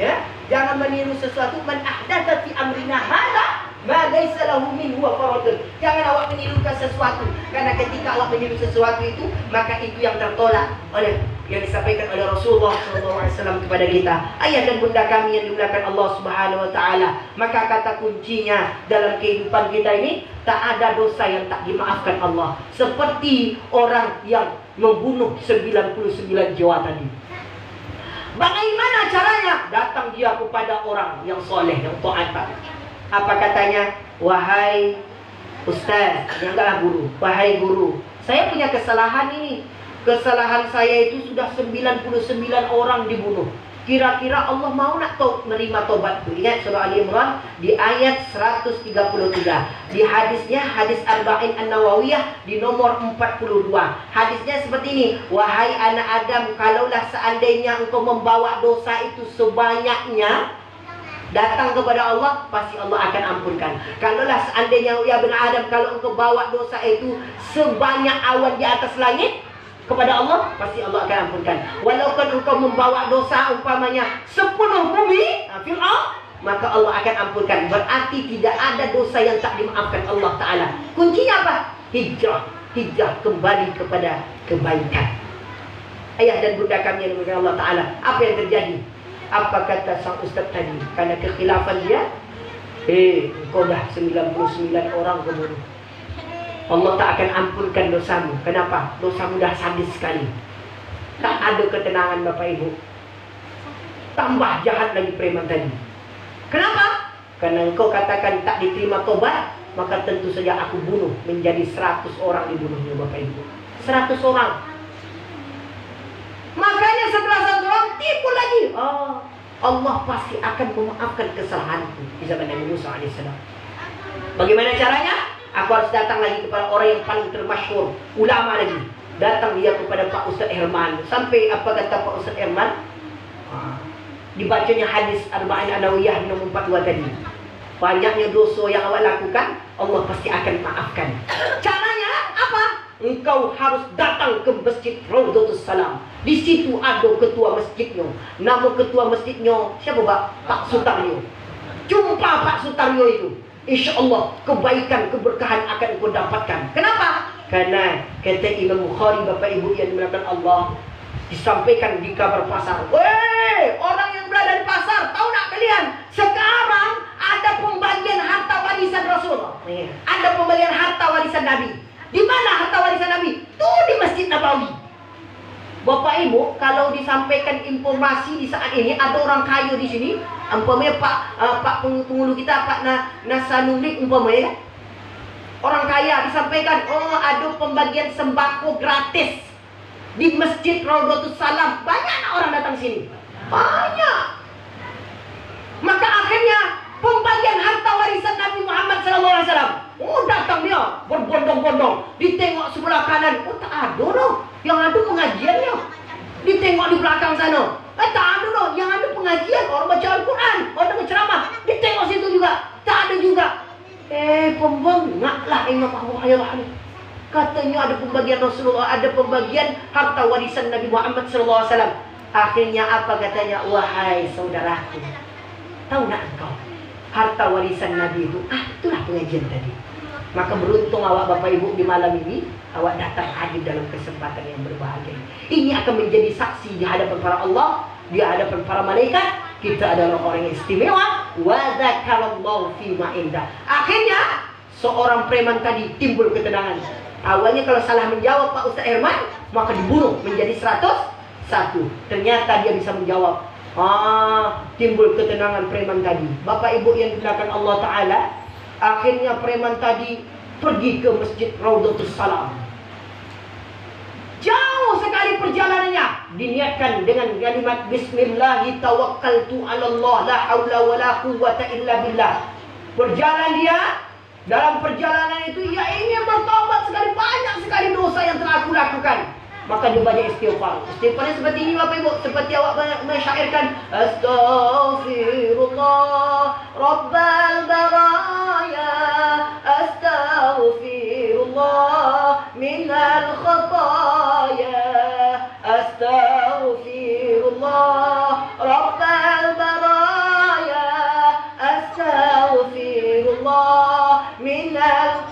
Ya, jangan meniru sesuatu. Man ahdatsa fi amrina hadza ma laysa lahu minhu faradun. Jangan awak menirukan sesuatu, karena ketika awak meniru sesuatu itu, maka itu yang tertolak oleh yang disampaikan oleh Rasulullah SAW kepada kita. Ayah dan bunda kami yang dimuliakan Allah Subhanahu wa taala. Maka kata kuncinya dalam kehidupan kita ini, tak ada dosa yang tak dimaafkan Allah. Seperti orang yang membunuh 99 jiwa tadi. Bagaimana caranya? Datang dia kepada orang yang soleh, yang taat. Apa katanya? Wahai ustaz, yang enggaklah guru. Wahai guru, saya punya kesalahan ini. Kesalahan saya itu sudah 99 orang dibunuh. Kira-kira Allah mau nak menerima tobatku? Ingat surah Ali Imran di ayat 133. Di hadisnya, hadis Arba'in An-Nawawiyah di nomor 42. Hadisnya seperti ini. Wahai anak Adam, kalaulah seandainya engkau membawa dosa itu sebanyaknya, datang kepada Allah, pasti Allah akan ampunkan. Kalaulah seandainya ya benar Adam, kalau engkau bawa dosa itu sebanyak awan di atas langit, kepada Allah, pasti Allah akan ampunkan. Walaupun engkau membawa dosa umpamanya 10 bumi, maka Allah akan ampunkan. Berarti tidak ada dosa yang tak dimaafkan Allah Ta'ala. Kuncinya apa? Hijrah. Hijrah kembali kepada kebaikan. Ayah dan bunda kami yang dimuliakan Allah Ta'ala, apa yang terjadi? Apa kata sang ustaz tadi? Karena kekhilafan dia, engkau dah 99 orang kebunuh. Allah tak akan ampunkan dosamu. Kenapa? Dosamu dah sadis sekali. Tak ada ketenangan Bapak Ibu. Tambah jahat lagi preman tadi. Kenapa? Karena engkau katakan tak diterima tobat, maka tentu saja aku bunuh. Menjadi 100 orang dibunuhnya Bapak Ibu. 100 orang. Makanya setelah 1 orang tipu lagi. Allah pasti akan memaafkan kesalahanku. Di zaman Nabi Musa AS. Bagaimana caranya? Aku harus datang lagi kepada orang yang paling termasyhur, ulama lagi. Datang dia kepada Pak Ustaz Herman. Sampai apa kata Pak Ustaz Herman? Dibacanya hadis Arba'in An-Nawawiyah nomor 42 tadi. Banyaknya dosa yang awak lakukan, Allah pasti akan maafkan. Caranya apa? Engkau harus datang ke Masjid Raudhatus Salam. Di situ ada ketua masjidnya. Nama ketua masjidnya siapa Pak? Pak Sutaryo. Jumpa Pak Sutaryo itu. insya Allah kebaikan, keberkahan akan kau dapatkan. Kenapa? Karena kata Imam Bukhari, Bapak Ibu yang dimuliakan Allah, disampaikan di kabar pasar. Weh, orang yang berada di pasar, tahu nak kalian? Sekarang ada pembagian harta warisan Rasulullah. Ada pembagian harta warisan Nabi. Di mana harta warisan Nabi? Tuh di Masjid Nabawi. Bapak Ibu, kalau disampaikan informasi di saat ini, ada orang kaya di sini, umpamanya Pak penghulu kita, Pak Nasanulik umpamanya, orang kaya disampaikan, oh ada pembagian sembako gratis di Masjid Raudhatus Salam. Banyak orang datang sini, banyak. Maka akhirnya pembagian harta warisan Nabi Muhammad SAW. Oh datang dia berbondong-bondong, ditengok sebelah kanan, oh tak ada dong, yang ada pengajiannya. Ditengok di belakang sana, tak ada dong, yang ada pengajian, orang baca Al-Quran, orang berceramah. Ditengok situ juga, tak ada juga. Pembengaklah Imam Abu Hurairah ini. Katanya ada pembagian Rasulullah, ada pembagian harta warisan Nabi Muhammad SAW. Akhirnya apa katanya? Wahai saudaraku, tahu nak engkau harta warisan Nabi itu? Itulah pengajian tadi. Maka beruntung awak Bapak Ibu di malam ini, awak datang hadir dalam kesempatan yang berbahagia. Ini akan menjadi saksi di hadapan para Allah, di hadapan para malaikat. Kita adalah orang yang istimewa. Wa dzakarallahu fi ma indah. Akhirnya seorang preman tadi timbul ketenangan. Awalnya kalau salah menjawab Pak Ustaz Herman, maka dibunuh menjadi 101. Ternyata dia bisa menjawab. Timbul ketenangan preman tadi. Bapak Ibu yang dimuliakan Allah Ta'ala, akhirnya preman tadi pergi ke Masjid Raudhatus Salam. Jauh sekali perjalanannya, diniatkan dengan kalimat Bismillahi tawakkaltu ala Allah la haula wa la quwwata illa billah. Berjalan dia, dalam perjalanan itu ia ingin bertobat sekali, banyak sekali dosa yang telah aku lakukan. Maka dia banyak istighfar. Istighfarnya seperti ini Bapak Ibu, seperti awak mensyairkan, Astaghfirullah Rabbal baraya, Astaghfirullah minal khataya, Astaghfirullah Rabbal baraya, Astaghfirullah minal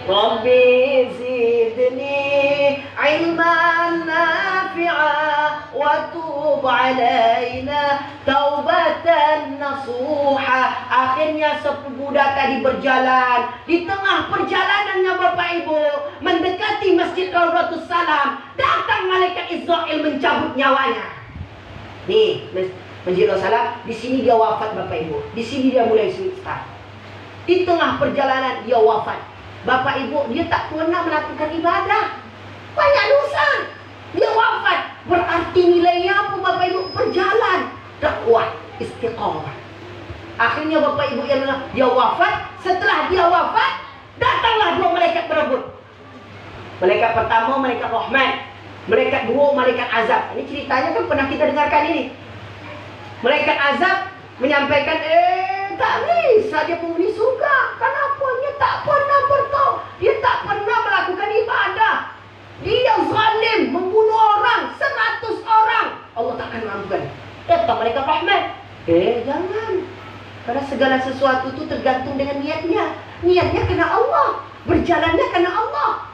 Rabbi zidni ilman nafi'a wa tub alaina taubatan nasuha. Akhirnya sepemuda tadi berjalan. Di tengah perjalanannya Bapak Ibu mendekati Masjid Raudhatus Salam, datang malaikat Israel mencabut nyawanya. Nih, Masjid Raudhatus Salam, di sini dia wafat Bapak Ibu. Di sini dia mulai start. Di tengah perjalanan dia wafat. Bapak Ibu, dia tak pernah melakukan ibadah, banyak dosa, dia wafat. Berarti nilainya apa Bapak Ibu? Berjalan, dakwah, istiqamah. Akhirnya Bapak Ibu yang dia wafat. Setelah dia wafat, datanglah dua malaikat berebut. Malaikat pertama malaikat rahmat, malaikat dua malaikat azab. Ini ceritanya kan pernah kita dengarkan ini. Malaikat azab menyampaikan, tak bisa dia penghuni surga. Kenapa? Dia tak pernah bertaubat, dia tak pernah melakukan ibadah, dia zalim, membunuh orang 100 orang. Allah tak akan mengampunkan. Datang malaikat rahmat, jangan, karena segala sesuatu itu tergantung dengan niatnya. Niatnya karena Allah, berjalannya karena Allah.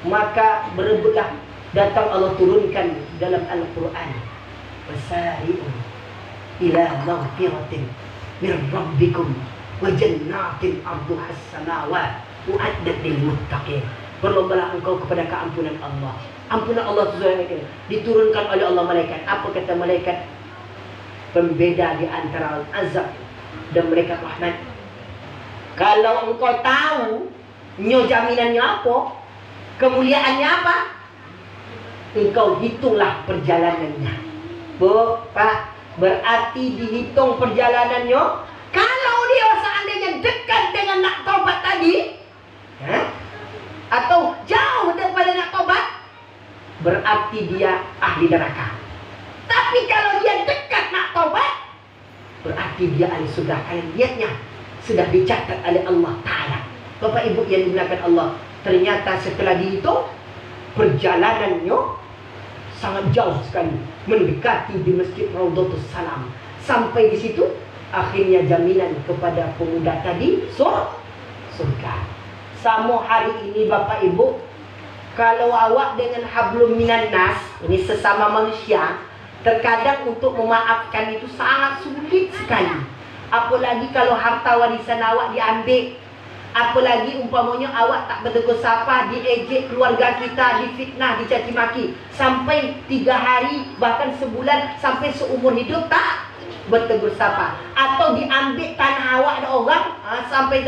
Maka berebutlah. Datang Allah turunkan dalam Al-Quran, wasari'u ila maghfiratin min rabbikum wa jannatin arduhas samawat u'addat lil muttaqin. Berlombalah engkau kepada keampunan Allah. Ampunan Allah diturunkan oleh Allah malaikat. Apa kata malaikat? Pembeda di antara azab dan malaikat rahmat. Kalau engkau tahu jaminannya apa, kemuliaannya apa, engkau hitunglah perjalanannya. Bu, Pak, berarti dihitung perjalanannya. Kalau dia seandainya dekat dengan nak taubat tadi, atau jauh daripada nak taubat, berarti dia ahli neraka. Tapi kalau dia dekat nak taubat, berarti dia ahli surga. Karena niatnya sudah dicatat oleh Allah Ta'ala. Bapak Ibu yang dimuliakan Allah, ternyata setelah dihitung perjalanannya sangat jauh sekali, mendekati di Masjid Raudhatus Salam. Sampai di situ, akhirnya jaminan kepada pemuda tadi surga. Sama hari ini Bapak Ibu, kalau awak dengan hablum minan nas, ini sesama manusia, terkadang untuk memaafkan itu sangat sulit sekali. Apalagi kalau harta warisan awak diambil, apalagi umpamanya awak tak bertegur sapa, diejek keluarga kita, difitnah, dicaci maki sampai 3 hari, bahkan sebulan, sampai seumur hidup tak bertegur sapa, atau diambil tanah awak ada orang, sampai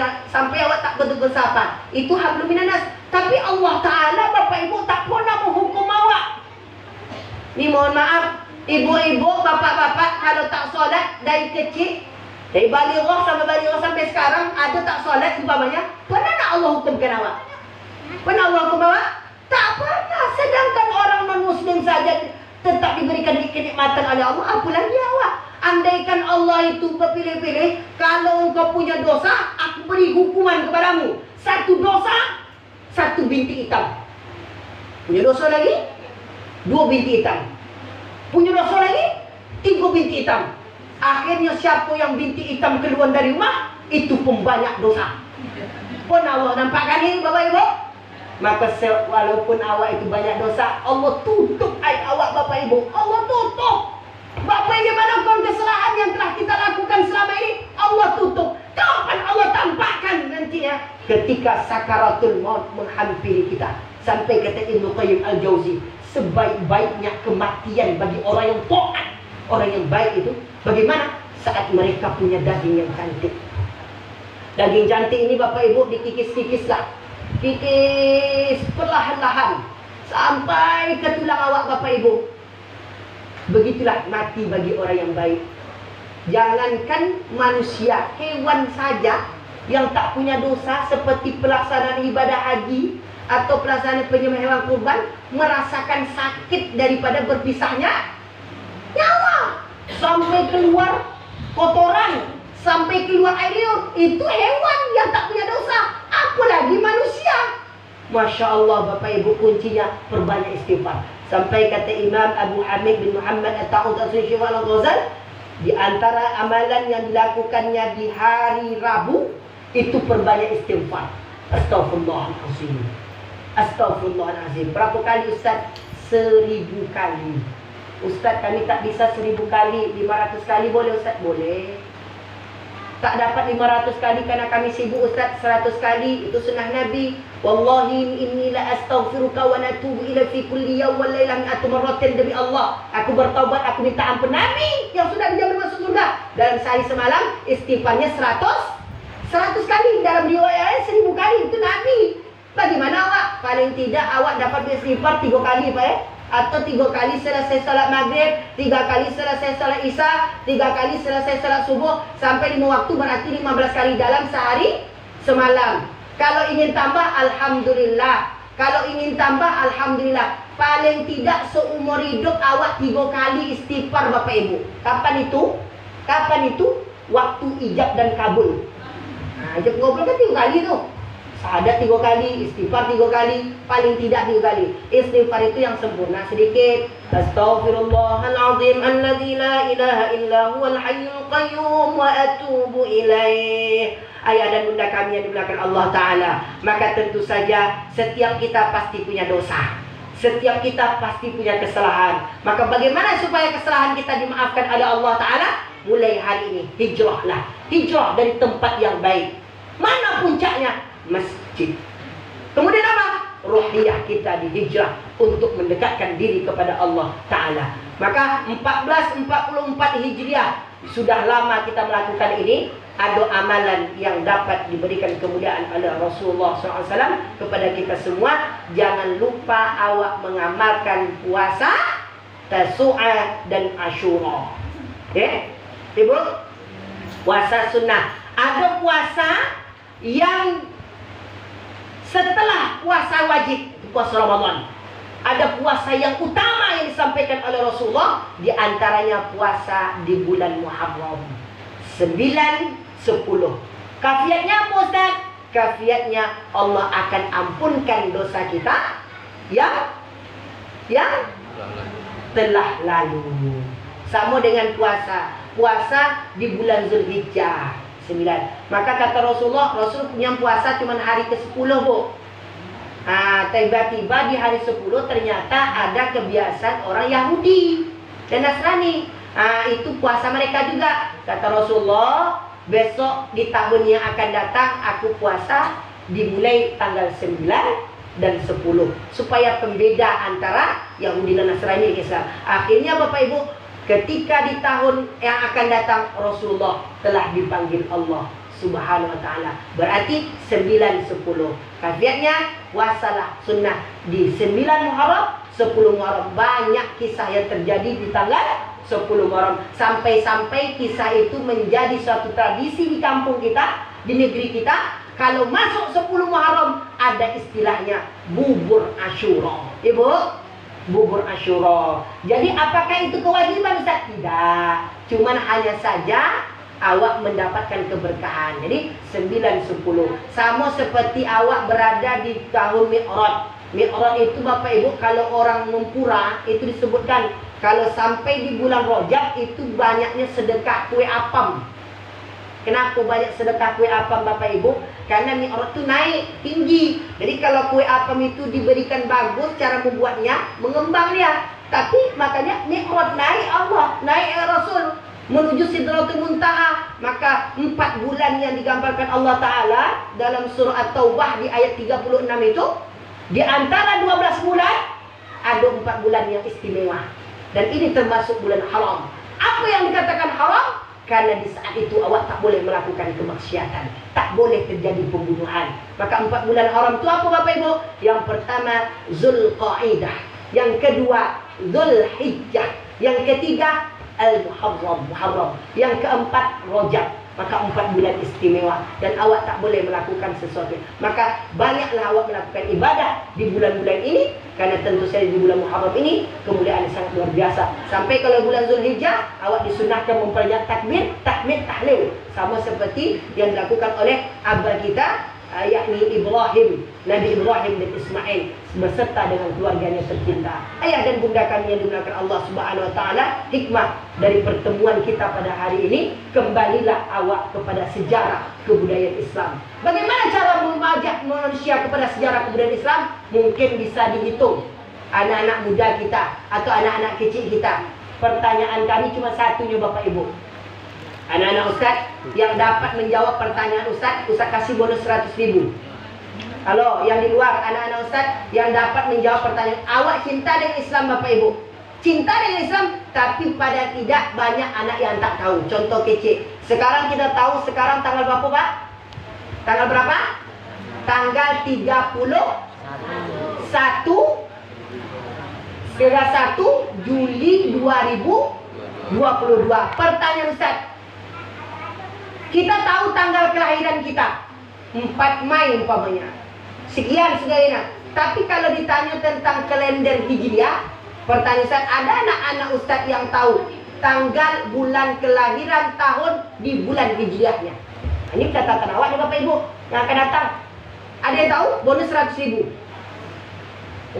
awak tak bertegur sapa, itu hablum minan nas. Tapi Allah Ta'ala, Bapak Ibu, tak pernah menghukum awak. Ni mohon maaf, ibu-ibu, bapak-bapak, kalau tak solat dari kecil, dari balighah sampai sekarang, ada tak solat umpamanya, pernah tak Allah hukumkan awak? Pernah Allah hukum awak? Tak pernah. Sedangkan orang non-muslim saja tetap diberikan kenikmatan oleh Allah, apalagi awak. Andaikan Allah itu berpilih-pilih, kalau engkau punya dosa, aku beri hukuman kepadamu. 1 dosa, 1 binti hitam. Punya dosa lagi, 2 binti hitam. Punya dosa lagi, 3 binti hitam. Akhirnya siapa yang binti hitam keluar dari rumah, itu pembanyak dosa. Pun Allah nampakkan ini Bapak Ibu. Maka walaupun awak itu banyak dosa, Allah tutup aib awak Bapak Ibu. Allah tutup. Bapak bagaimana kesalahan yang telah kita lakukan selama ini, Allah tutup. Kapan Allah tampakkan nantinya? Ketika sakaratul maut menghampiri kita. Sampai kata Ibnu Qayyim Al-Jauzi, sebaik-baiknya kematian bagi orang yang taat, orang yang baik itu bagaimana? Saat mereka punya daging yang cantik. Daging cantik ini Bapak Ibu dikikis-kikislah, kikis perlahan-lahan sampai ke tulang awak Bapak Ibu. Begitulah mati bagi orang yang baik. Jangankan manusia, hewan saja yang tak punya dosa seperti pelaksanaan ibadah haji atau pelaksanaan penyembelihan hewan kurban merasakan sakit daripada berpisahnya nyawa, sampai keluar kotoran, sampai keluar air liur. Itu hewan yang tak punya dosa, apalagi manusia. Masya Allah Bapak Ibu, kuncinya perbanyak istighfar. Sampai kata Imam Abu Hamid bin Muhammad At-Ta'ud Al-Ghazali, di antara amalan yang dilakukannya di hari Rabu itu perbanyak istighfar. Astaghfirullahaladzim, astaghfirullahaladzim. Berapa kali Ustaz? 1000 kali. Ustaz, kami tak bisa 1000 kali. 500 kali boleh Ustaz? Boleh. Tak dapat 500 kali karena kami sibuk Ustaz. 100 kali, itu sunnah Nabi. Wallahi inni la astaghfiruka wa natubu ila fi kulli yawm wal lailah mi'atu marratin, demi Allah aku bertaubat, aku minta ampun. Nabi yang sudah dijamin masuk surga dalam sehari semalam istighfarnya 100 kali, dalam riwayat 1000 kali. Itu Nabi. Bagaimana awak? Paling tidak awak dapat istighfar 3 kali Pak ya? Atau 3 kali selesai salat maghrib, 3 kali selesai salat isya, 3 kali selesai salat subuh, sampai 5 waktu, berarti 15 kali dalam sehari semalam. Kalau ingin tambah, alhamdulillah. Kalau ingin tambah, alhamdulillah. Paling tidak seumur hidup awak 3 kali istighfar Bapak Ibu. Kapan itu? Kapan itu? Waktu ijab dan kabul. Nah, ijab ngobrol kan 3 kali tuh. Syahadat 3 kali, istighfar 3 kali, paling tidak 3 kali. Istighfar itu yang sempurna sedikit. Astaghfirullahaladzim alladzi la ilaha illa huwal hayyul qayyum wa atubu ilaih. Ayah dan bunda kami yang dimuliakan Allah Ta'ala, maka tentu saja setiap kita pasti punya dosa, setiap kita pasti punya kesalahan. Maka bagaimana supaya kesalahan kita dimaafkan oleh Allah Ta'ala? Mulai hari ini hijrahlah, hijrah dari tempat yang baik. Mana puncaknya? Masjid. Kemudian apa? Ruhiyah kita dihijrah untuk mendekatkan diri kepada Allah Ta'ala. Maka 1444 Hijriah, sudah lama kita melakukan ini. Ada amalan yang dapat diberikan kemuliaan oleh Rasulullah SAW kepada kita semua. Jangan lupa awak mengamalkan puasa Tasu'a dan Ashura. Okay? Ibu, puasa sunnah. Ada puasa yang setelah puasa wajib, puasa Ramadan. Ada puasa yang utama yang disampaikan oleh Rasulullah, di antaranya puasa di bulan Muharram 9, 10. Kafiatnya apa Ustaz? Kafiatnya Allah akan ampunkan dosa kita yang telah lalu. Sama dengan puasa. puasa di bulan Zulhijjah 9. Maka kata Rasulullah, Rasul punya puasa cuma hari ke-10, Bu. Tiba-tiba di hari 10 ternyata ada kebiasaan orang Yahudi dan Nasrani. Itu puasa mereka juga. Kata Rasulullah, besok di tahun yang akan datang aku puasa dimulai tanggal 9 dan 10, supaya pembeda antara Yahudi dan Nasrani dan Islam. Akhirnya Bapak Ibu, ketika di tahun yang akan datang Rasulullah telah dipanggil Allah Subhanahu wa ta'ala. Berarti 9, 10. Kafiatnya puasalah sunnah di 9 Muharram, 10 Muharram. Banyak kisah yang terjadi di tanggal 10 Muharram. Sampai-sampai kisah itu menjadi suatu tradisi di kampung kita, di negeri kita. Kalau masuk 10 Muharram ada istilahnya bubur Asyura. Ibu, bubur Asyura. Jadi apakah itu kewajiban, Ustaz? Tidak. Cuman hanya saja awak mendapatkan keberkahan. Jadi 9, 10. Sama seperti awak berada di tahun Mi'raj. Mi'raj itu Bapak Ibu, kalau orang mempura itu disebutkan kalau sampai di bulan Rajab itu banyaknya sedekah kue apam. Kenapa banyak sedekah kue apam Bapak Ibu? Karena Mi'raj itu naik tinggi. Jadi kalau kue apam itu diberikan bagus cara membuatnya, mengembang dia. Tapi makanya Mi'raj naik Allah, naik Rasul menuju Sidratul Muntaha. Maka 4 bulan yang digambarkan Allah Ta'ala dalam surah At-Taubah di ayat 36 itu, di antara 12 bulan ada 4 bulan yang istimewa. Dan ini termasuk bulan haram. Apa yang dikatakan haram? Karena di saat itu awak tak boleh melakukan kemaksiatan, tak boleh terjadi pembunuhan. Maka 4 bulan haram itu apa Bapak Ibu? Yang pertama Zulqaidah, yang kedua Zulhijjah, yang ketiga Al-Muharram, yang keempat Rajab. Maka 4 bulan istimewa dan awak tak boleh melakukan sesuatu. Maka banyaklah awak melakukan ibadah di bulan-bulan ini, karena tentu saja di bulan Muharram ini kemuliaan sangat luar biasa. Sampai kalau bulan Zulhijjah awak disunahkan memperbanyak takbir, tahmid, tahlil, sama seperti yang dilakukan oleh abah kita, yakni Ibrahim, Nabi Ibrahim dan Ismail beserta dengan keluarganya tercinta. Ayah dan bunda kami yang dimuliakan Allah Subhanahu wa taala, hikmah dari pertemuan kita pada hari ini, kembalilah awak kepada sejarah kebudayaan Islam. Bagaimana cara mengajak manusia kepada sejarah kebudayaan Islam? Mungkin bisa dihitung anak-anak muda kita atau anak-anak kecil kita. Pertanyaan kami cuma satunya Bapak Ibu. Anak-anak Ustaz yang dapat menjawab pertanyaan Ustaz kasih bonus 100.000. Halo, yang di luar, anak-anak Ustaz yang dapat menjawab pertanyaan, awak cinta dengan Islam Bapak Ibu? Cinta dengan Islam, tapi pada tidak banyak anak yang tak tahu. Contoh kecil. Sekarang kita tahu sekarang tanggal berapa Pak? Tanggal berapa? Tanggal 31 Juli 2022. Pertanyaan Ustaz, kita tahu tanggal kelahiran kita 4 Mei umpamanya. Sekian segalanya. Tapi kalau ditanya tentang kalender Hijriah, pertanyaan Ustaz, ada anak-anak Ustaz yang tahu tanggal bulan kelahiran tahun di bulan Hijriahnya? Ini catatan awak nih Bapak Ibu yang akan datang. Ada yang tahu? Bonus 100.000.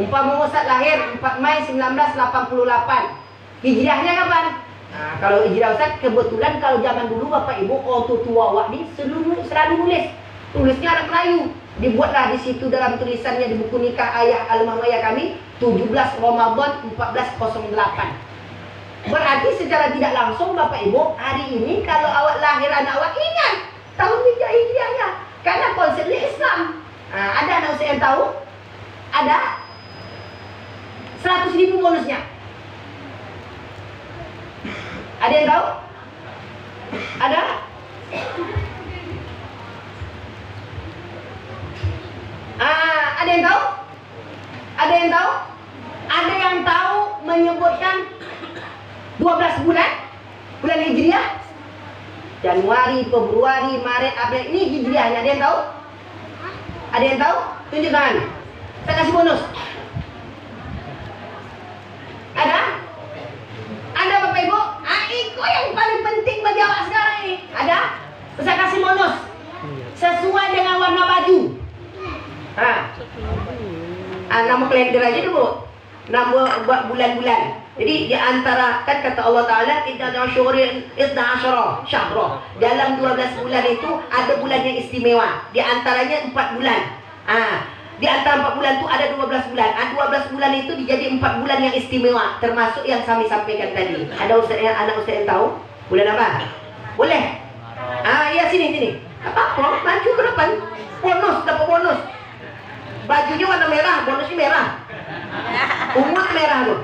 Umpama Ustaz lahir 4 Mei 1988. Hijriahnya kapan? Nah, kalau Hijriah Ustaz, kebetulan kalau zaman dulu Bapak Ibu, orang tua awak ni selalu nulis. Tulisnya Arab Melayu. Dibuatlah di situ dalam tulisannya di buku nikah ayah almarhum ayah kami 17 Ramadan 1408. Berarti secara tidak langsung Bapak Ibu, hari ini kalau awak lahir anak awak ingat tahun Hijriahnya, karena konsepnya Islam. Nah, ada anak Ustaz yang tahu? Ada 100.000 bonusnya. Ada yang tahu? Ada? Ada yang tahu? Ada yang tahu? Ada yang tahu menyebutkan 12 bulan? Bulan Hijriah? Januari, Februari, Maret, April. Ini Hijriahnya. Ada yang tahu? Ada yang tahu? Tunjuk tangan. Saya kasih bonus. Ada? Ada Bapak Ibu? Itu yang paling penting bagi awak sekarang ini. Ada? Saya kasih bonus sesuai dengan warna baju. Nama kalender aja dulu. Nama bulan-bulan. Jadi di antara, kan kata Allah Ta'ala, Idna asyara syahra. Dalam 12 bulan itu ada bulan yang istimewa. Di antaranya 4 bulan. Di antara 4 bulan itu ada 12 bulan. 12 bulan itu dijadi 4 bulan yang istimewa. Termasuk yang kami sampaikan tadi. Ada anak ustaz yang tahu? Bulan apa? Boleh? Ya sini. Apa? Maju ke depan. Bonus, dapat bonus. Bajunya warna merah, bonusnya merah. Ungu merah tuh.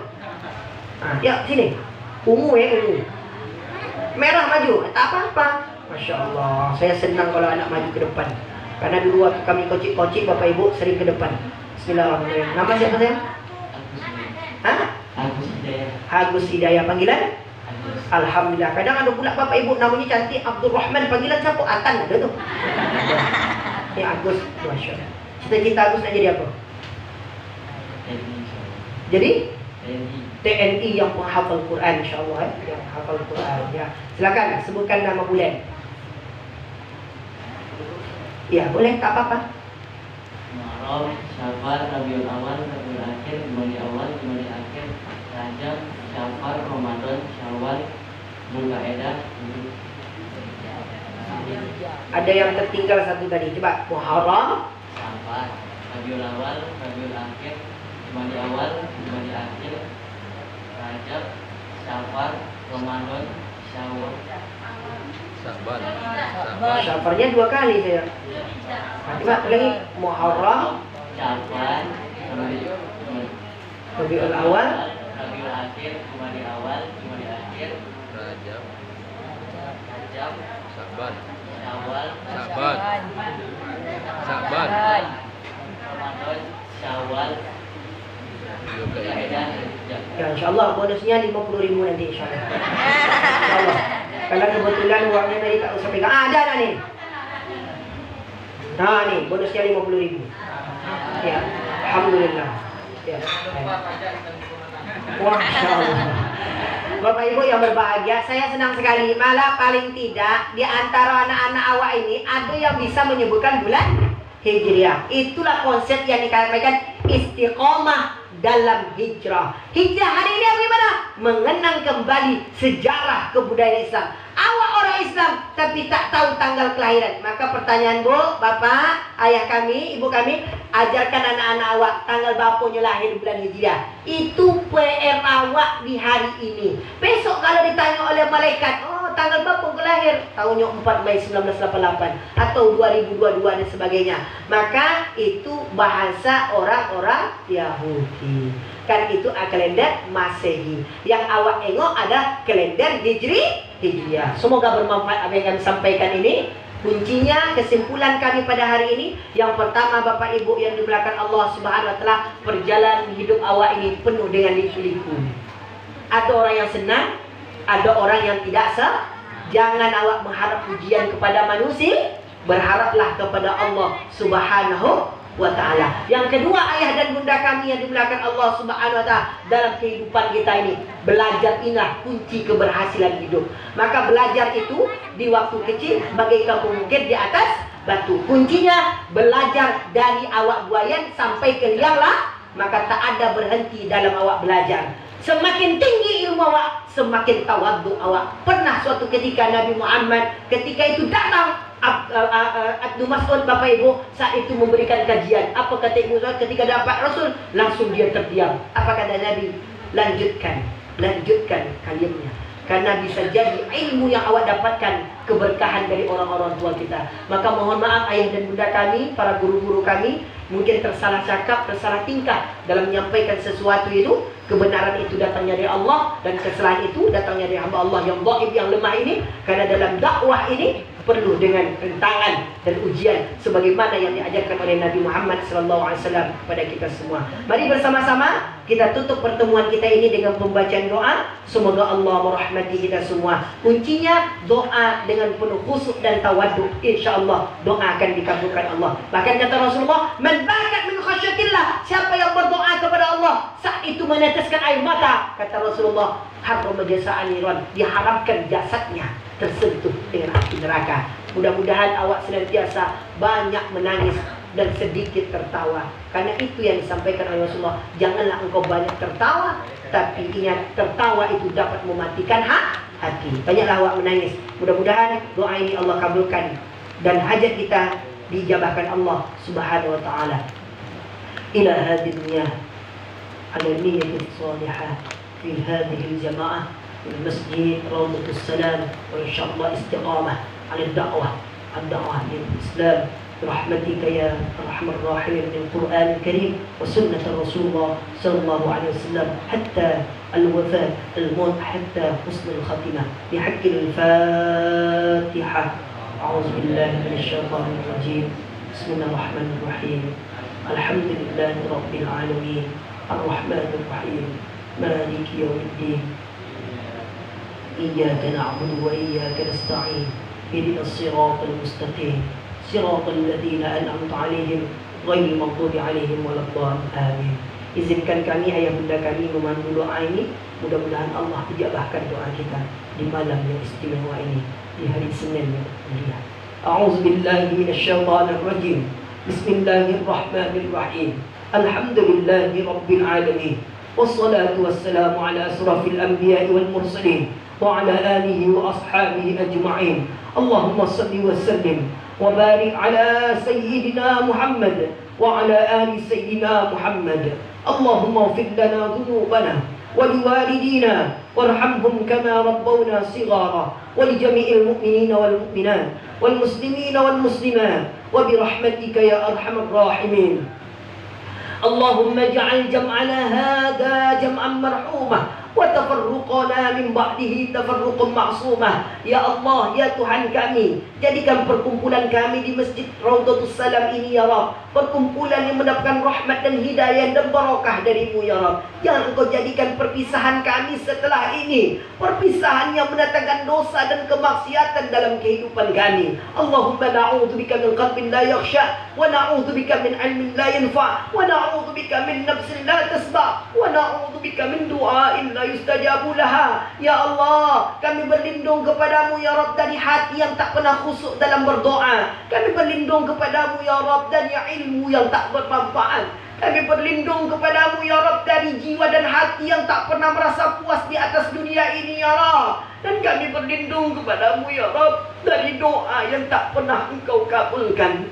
Ya sini. Ungu. Merah maju. Tak apa-apa. Masya Allah. Saya senang kalau anak maju ke depan. Karena dulu waktu kami kocik-kocik Bapak Ibu sering ke depan. Bismillahirrahmanirrahim. Nama siapa saya? Agus Hidayah. Panggilan? Alhamdulillah. Kadang ada pula Bapak Ibu namanya cantik Abdul Rahman. Panggilan siapa? Atan ada tuh. Ini Agus. Masya Allah. Cita-cita Agus nak jadi apa? Jadi? TNI yang menghafal Quran, insyaAllah. Yang menghafal Quran. Ya. Silakan sebutkan nama bulan. Ya, boleh, tak apa-apa. Muharram, Syawal, Rabiul Awal, Rabiul Akhir, Jumadi Awal, Jumadi Akhir, Rajab, Syafar, Ramadan, Syawal, Dzulqa'dah. Ada yang tertinggal satu tadi. Coba Muharram, Syafar, Rabiul Awal, Rabiul Akhir, Jumadi Awal, Jumadi Akhir, Rajab, Syafar, Ramadan, Syawal. Syafarnya 2 kali saya. Coba lagi Muharram, Syafar, Rabiul Awal, Rabiul Akhir, Jumadi Awal, Jumadi Akhir, Rajab, Syawal, Ramadan, Syawal, Dzulqa'dah. ya insyaAllah bonusnya 50.000 nanti insyaAllah. InsyaAllah. Kalau kebetulan uangnya tadi tak usah pegang. Ada nih. Nah nih bonusnya 50.000. Ya, alhamdulillah. Ya. Masya Allah. Bapak Ibu yang berbahagia, saya senang sekali. Malah paling tidak di antara anak-anak awak ini ada yang bisa menyebutkan bulan Hijriah. Itulah konsep yang dikatakan istiqomah dalam hijrah. Hijrah hari ini bagaimana? Mengenang kembali sejarah kebudayaan Islam. Awak orang Islam tapi tak tahu tanggal kelahiran. Maka pertanyaan Bu, Bapak, ayah kami, ibu kami, ajarkan anak-anak awak tanggal bapaknya lahir bulan Hijriah. Itu PR awak di hari ini. Besok kalau ditanya oleh malaikat, tanggal bapak lahir tahunnya 4 Mei 1988 atau 2022 dan sebagainya, maka itu bahasa orang-orang Yahudi. Kan itu kalender Masehi. Yang awak tengok ada kalender Hijriah. Semoga bermanfaat apa yang kami sampaikan ini. Kuncinya, kesimpulan kami pada hari ini, yang pertama Bapak Ibu yang dimuliakan Allah Subhanahu wa taala, perjalanan hidup awak ini penuh dengan liku-liku. Ada orang yang senang, ada orang yang tidak Jangan awak mengharap pujian kepada manusia, berharaplah kepada Allah Subhanahu wa ta'ala. Yang kedua, ayah dan bunda kami yang dimuliakan Allah Subhanahu wa ta'ala, dalam kehidupan kita ini, belajar inilah kunci keberhasilan hidup. Maka belajar itu di waktu kecil bagaikan pemungkit di atas batu. Kuncinya belajar dari awak buayan sampai ke liang lah, maka tak ada berhenti dalam awak belajar. Semakin tinggi ilmu awak, semakin tawadhu awak. Pernah suatu ketika Nabi Muhammad ketika itu datang Abdul Mas'ud, Bapak Ibu, saat itu memberikan kajian. Apa kata Ibu Mas'ud ketika dapat Rasul? Langsung dia terdiam. Apa kata Nabi? Lanjutkan kalimatnya. Karena bisa jadi ilmu yang awak dapatkan keberkahan dari orang-orang tua kita. Maka mohon maaf ayah dan bunda kami, para guru-guru kami, mungkin tersalah cakap, tersalah tingkah dalam menyampaikan sesuatu itu. Kebenaran itu datangnya dari Allah, dan kesalahan itu datangnya dari hamba Allah yang dhaif, yang lemah ini. Karena dalam dakwah ini perlu dengan rintangan dan ujian sebagaimana yang diajarkan oleh Nabi Muhammad SAW kepada kita semua. Mari bersama-sama kita tutup pertemuan kita ini dengan pembacaan doa. Semoga Allah merahmati kita semua. Kuncinya doa dengan penuh khusyuk dan tawadhu. InsyaAllah doa akan dikabulkan Allah. Bahkan kata Rasulullah, man bakat min khasyatillah, siapa yang berdoa kepada Allah saat itu meneteskan air mata, kata Rasulullah, haram jasa aniran, diharamkan jasadnya tersentuh dengan api neraka. Mudah-mudahan awak senantiasa banyak menangis dan sedikit tertawa. Karena itu yang disampaikan oleh Rasulullah. Janganlah engkau banyak tertawa, tapi ingat tertawa itu dapat mematikan hati. Banyaklah awak menangis. Mudah-mudahan doa ini Allah kabulkan dan hajat kita dijabahkan Allah Subhanahu wa taala. Ila hadhihi dunya ala niyyati salihah fi hadhihi al-jama'ah fil masjid Rawdatus Salam, wa insyaallah istiqamah ala ad-da'wah lil Islam برحمتك يا أرحم الراحمين من القرآن الكريم وسنة رسول الله صلى الله عليه وسلم حتى الوفاة الموت حتى حسن الخاتمة بحق الفاتحة. أعوذ بالله من الشيطان الرجيم. بسم الله الرحمن الرحيم. الحمد لله رب العالمين الرحمن الرحيم مالك يوم الدين إياك نعبد وإياك نستعين اهدنا الصراط المستقيم صراط الذين أنعمت عليهم غير المغضوب عليهم ولا الضالين آمين. Izinkan kami ayah bunda kami memandu doa ini. Mudah-mudahan Allah ijabahkan doa kita di malam yang istimewa ini, di hari Senin yang mulia. A'udzu billahi minasyaitonir rajim. Bismillahirrahmanirrahim. Alhamdulillahi rabbil alamin. Wassalatu wassalamu ala asrafil anbiya'i wal mursalin wa ala alihi wa ashabihi ajma'in. Allahumma salli wa sallim وبارك على سيدنا محمد وعلى آل سيدنا محمد. اللهم اغفر لنا ذنوبنا ولوالدينا وارحمهم كما ربونا صغارا ولجميع المؤمنين والمؤمنات والمسلمين والمسلمات وبرحمتك يا أرحم الراحمين. اللهم اجعل جمعنا هذا جمعا مرحوما وتفرقنا من بعده تفرقا معصوما. Ya Allah, ya Tuhan kami, jadikan perkumpulan kami di Masjid Rawdatus Salam ini ya Rabb perkumpulan yang mendapatkan rahmat dan hidayah dan barakah darimu ya Rabb. Jangan engkau jadikan perpisahan kami setelah ini perpisahan yang mendatangkan dosa dan kemaksiatan dalam kehidupan kami. Allahumma na'udzubika min qalbin la yakhsha wa na'udzubika min ilmin la yanfa wa na'udzubika min nafsin la tasba wa na'udzubika min du'ain la yustajabu laha. Ya Allah, kami berlindung kepadamu ya Rabb dari hati yang tak pernah khusyuk dalam berdoa. Kami berlindung kepadamu ya Rabb dari ilmu yang tak bermanfaat. Kami berlindung kepadamu ya Rabb dari jiwa dan hati yang tak pernah merasa puas di atas dunia ini ya Rabb. Dan kami berlindung kepadamu ya Rabb dari doa yang tak pernah engkau kabulkan.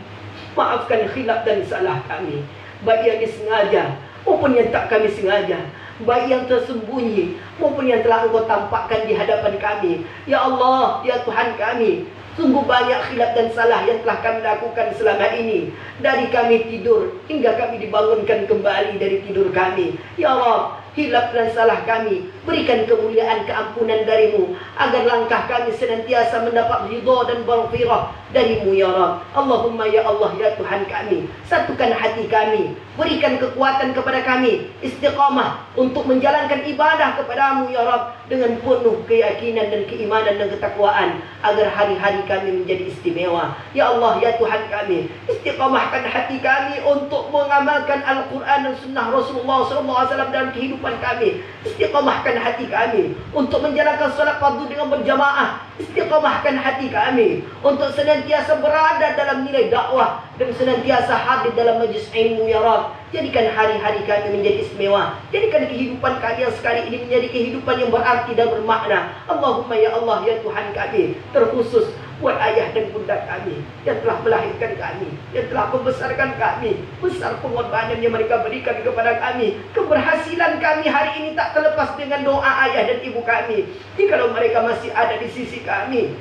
Maafkan khilaf dan salah kami, baik yang disengaja maupun yang tak kami sengaja, baik yang tersembunyi maupun yang telah engkau tampakkan di hadapan kami. Ya Allah, ya Tuhan kami, sungguh banyak khilaf dan salah yang telah kami lakukan selama ini. Dari kami tidur hingga kami dibangunkan kembali dari tidur kami. Ya Allah, hilaf dan salah kami, berikan kemuliaan keampunan darimu, agar langkah kami senantiasa mendapat ridha dan maghfirah darimu ya Rabb. Allahumma ya Allah ya Tuhan kami, satukan hati kami, berikan kekuatan kepada kami, istiqamah untuk menjalankan ibadah kepadamu ya Rabb dengan penuh keyakinan dan keimanan dan ketakwaan, agar hari-hari kami menjadi istimewa. Ya Allah ya Tuhan kami, istiqamahkan hati kami untuk mengamalkan Al-Quran dan Sunnah Rasulullah SAW dalam kehidupan kami. Istiqamahkan hati kami untuk menjalankan salat fardu dengan berjamaah. Istiqamahkan hati kami untuk senantiasa berada dalam nilai dakwah dan senantiasa hadir dalam majlis ilmu ya Rabb. Jadikan hari-hari kami menjadi istimewa. Jadikan kehidupan kami yang sekali ini menjadi kehidupan yang berarti dan bermakna. Allahumma ya Allah ya Tuhan kami, terkhusus buat ayah dan bunda kami yang telah melahirkan kami, yang telah membesarkan kami. Besar pengorbanan yang mereka berikan kepada kami. Keberhasilan kami hari ini tak terlepas dengan doa ayah dan ibu kami. Jikalau mereka masih ada di sisi kami,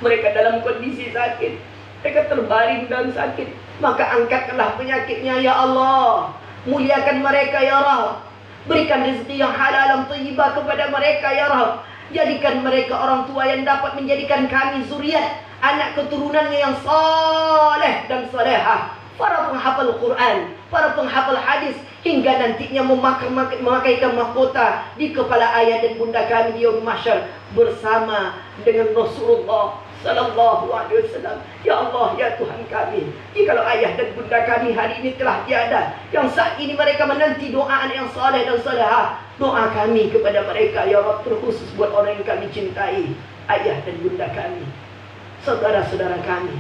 mereka dalam kondisi sakit, mereka terbaring dalam sakit, maka angkatlah penyakitnya ya Allah. Muliakan mereka ya Rabb. Berikan rezeki yang halal dan thayyibah kepada mereka ya Rabb. Jadikan mereka orang tua yang dapat menjadikan kami zuriat, anak keturunannya yang saleh dan salehah, para penghafal Quran, para penghafal hadis, hingga nantinya memakaikan mahkota di kepala ayah dan bunda kami di yaumul mahsyar bersama dengan Rasulullah sallallahu alaihi wasallam. Ya Allah ya Tuhan kami, jikalau ayah dan bunda kami hari ini telah tiada, yang saat ini mereka menanti doa anak yang saleh dan salehah, doa kami kepada mereka ya Rabb, terkhusus buat orang yang kami cintai, ayah dan bunda kami, saudara-saudara kami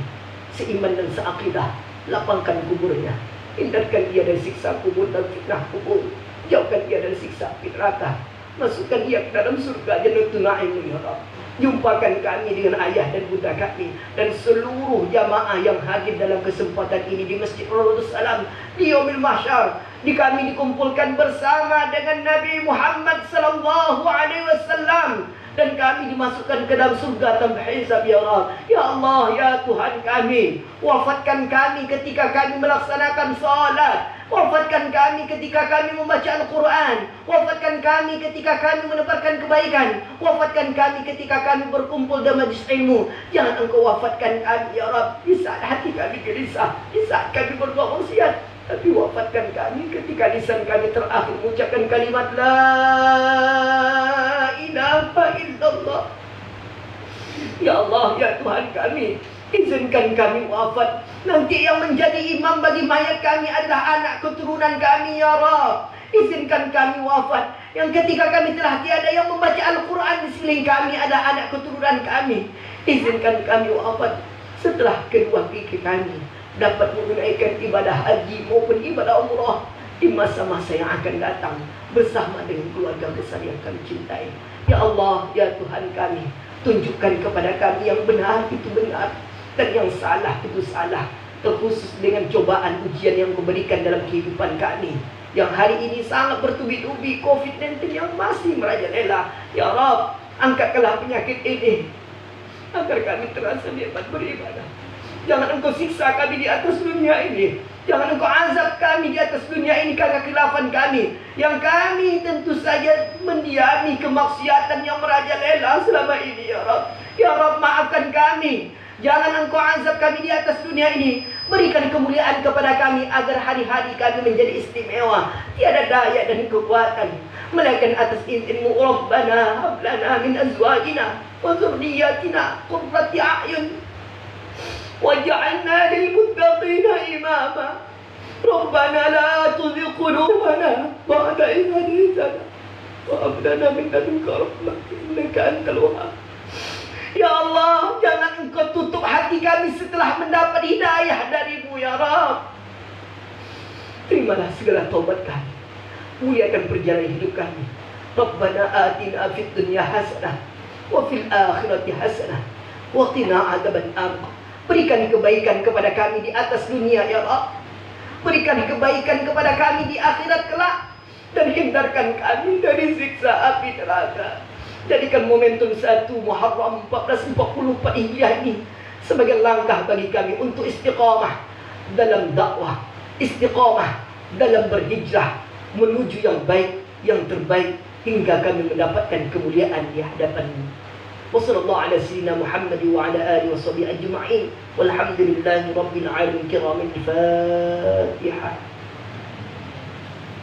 seiman dan seaqidah, lapangkan kuburnya, hindarkan dia dari siksa kubur dan fitnah kubur, jauhkan dia dari siksa api neraka, masukkan dia ke dalam surga Jannatul Na'im ya Rabb. Jumpakan kami dengan ayah dan bunda kami dan seluruh jamaah yang hadir dalam kesempatan ini di Masjid Rawdatus Salam di Yaumil Mahsyar. Di kami dikumpulkan bersama dengan Nabi Muhammad sallallahu alaihi wasallam dan kami dimasukkan ke dalam surga tanpa hisab ya Allah. Ya Allah, ya Tuhan kami, wafatkan kami ketika kami melaksanakan salat, wafatkan kami ketika kami membaca Al-Quran, wafatkan kami ketika kami menebarkan kebaikan, wafatkan kami ketika kami berkumpul dalam majlis ilmu. Jangan Engkau wafatkan kami ya Rabb di saat hati kami gelisah, di saat kami berbuat maksiat, tapi wafatkan kami ketika lisan kami terakhir mengucapkan kalimat La ilaha illallah. Ya Allah, ya Tuhan kami, izinkan kami wafat. Nanti yang menjadi imam bagi mayat kami adalah anak keturunan kami ya Rabb. Izinkan kami wafat. Yang ketika kami telah tiada yang membaca Al-Quran di sekeliling kami adalah anak keturunan kami. Izinkan kami wafat setelah kedua kaki kami dapat menunaikan ibadah haji maupun ibadah umrah di masa-masa yang akan datang bersama dengan keluarga besar yang kami cintai. Ya Allah, ya Tuhan kami, tunjukkan kepada kami yang benar itu benar dan yang salah itu salah, terkhusus dengan cobaan ujian yang Kau berikan dalam kehidupan kami yang hari ini sangat bertubi-tubi, COVID-19 yang masih merajalela. Ya Rabb, angkatkanlah penyakit ini agar kami terasa nikmat beribadah. Jangan Engkau siksa kami di atas dunia ini. Jangan Engkau azab kami di atas dunia ini karena khilafan kami, yang kami tentu saja mendiami kemaksiatan yang merajalela selama ini ya Rabb. Ya Rabb, maafkan kami. Jangan Engkau azab kami di atas dunia ini. Berikan kemuliaan kepada kami agar hari-hari kami menjadi istimewa, tiada daya dan kekuatan melainkan atas izin-Mu. Rabbana hab lana min azwajina wa dzurriyyatina qurrata a'yun waj'alna lil muttaqina imama. Rabbana la tuzigh qulubana ba'da idh hadaytana wa hab lana min ladunka rahmah innaka antal wahhab. Ya Allah, jangan Engkau tutup hati kami setelah mendapat hidayah dari-Mu ya Rabb. Terimalah segala taubat kami, muliakan perjalanan hidup kami. Rabbana atina fid dunya hasanah wa fil akhirati hasanah wa qina adzabannar. Berikan kebaikan kepada kami di atas dunia ya Allah. Berikan kebaikan kepada kami di akhirat kelak dan hindarkan kami dari siksa api neraka. Jadikan momentum 1 Muharram 1444 Hijriah ini sebagai langkah bagi kami untuk istiqamah dalam dakwah, istiqamah dalam berhijrah menuju yang baik, yang terbaik hingga kami mendapatkan kemuliaan di hadapan-Mu. Wassallallahu ala sayyidina Muhammad wa ala alihi washabihi ajma'in. Walhamdulillahi rabbil alamin. Kiramin Fatihah.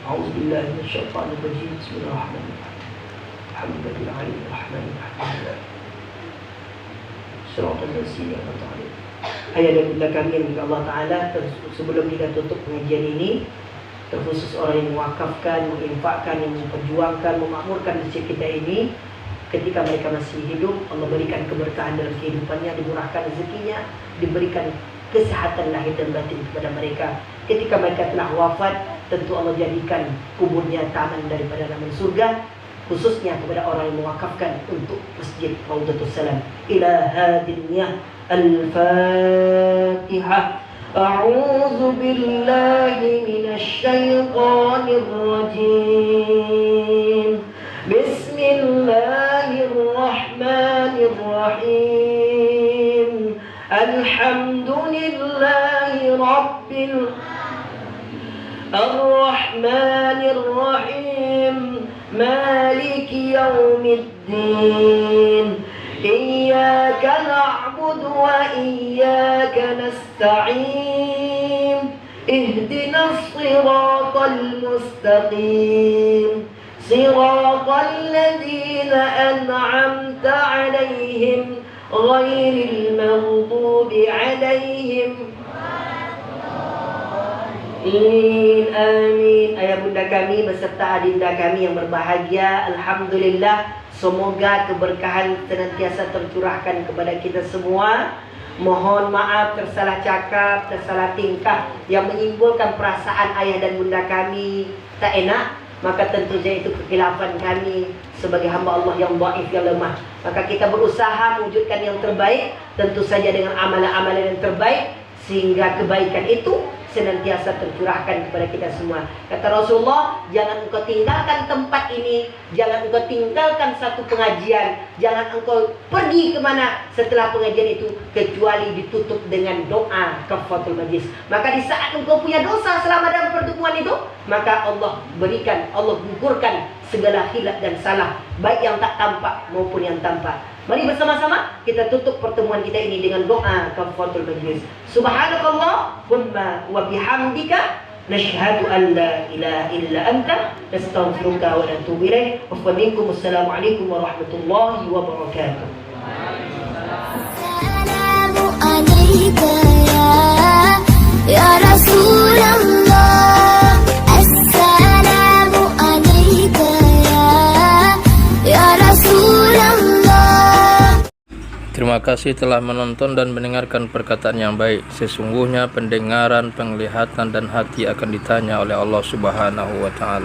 A'udzu billahi minasyaitonir rajim. Bismillahirrahmanirrahim. Alhamdulillah Rahmanir Rahim. Shiratal ladzina an'amta 'alaihim. Ayah dan bunda kami yang dimuliakan Allah Ta'ala, sebelum kita tutup pengajian ini, terkhusus orang yang mewakafkan, menginfakkan, yang memperjuangkan, memakmurkan masjid kita ini, ketika mereka masih hidup, Allah berikan keberkahan dalam kehidupannya, dimurahkan rezekinya, diberikan kesehatan lahir dan batin kepada mereka. Ketika mereka telah wafat, tentu Allah jadikan kuburnya taman daripada taman surga, khususnya kepada orang yang mewakafkan untuk Masjid Rawdatus Salam. Ila hadinnya Al-Fatihah. A'udzu billahi minasy syaithanir rajim. Bismillahirrahmanirrahim. Alhamdulillahi rabbil Ar-Rahmanir-Rahim. Maliki yaumiddin. Iyyaka na'budu wa iyyaka nasta'in. Ihdinas siratal mustaqim. Siratal ladzina an'amta 'alaihim ghairil maghdubi 'alaihim. Amin. Ayah bunda kami beserta adinda kami yang berbahagia, alhamdulillah, semoga keberkahan senantiasa tercurahkan kepada kita semua. mohon maaf tersalah cakap, tersalah tingkah yang menimbulkan perasaan ayah dan bunda kami tak enak, maka tentu saja itu kekhilafan kami sebagai hamba Allah yang dhaif, yang lemah. Maka kita berusaha mewujudkan yang terbaik, tentu saja dengan amalan-amalan yang terbaik, sehingga kebaikan itu senantiasa tercurahkan kepada kita semua. Kata Rasulullah, jangan engkau tinggalkan tempat ini, jangan engkau tinggalkan satu pengajian, jangan engkau pergi kemana setelah pengajian itu kecuali ditutup dengan doa kafaratul majlis. Maka di saat engkau punya dosa selama dalam pertemuan itu, maka Allah berikan, Allah gugurkan segala hilaf dan salah, baik yang tak tampak maupun yang tampak. Mari bersama-sama kita tutup pertemuan kita ini dengan doa kafaratul majlis. Subhanakallahumma wa bihamdika nashhadu an la ilaha illa anta nastaghfiruka wa natubu ilaik. Wassalamualaikum warahmatullahi wabarakatuh. Assalamu alayka ya Rasulullah. Assalamu alayka ya Rasulullah. Terima kasih telah menonton dan mendengarkan perkataan yang baik. Sesungguhnya pendengaran, penglihatan, dan hati akan ditanya oleh Allah Subhanahu wa Ta'ala.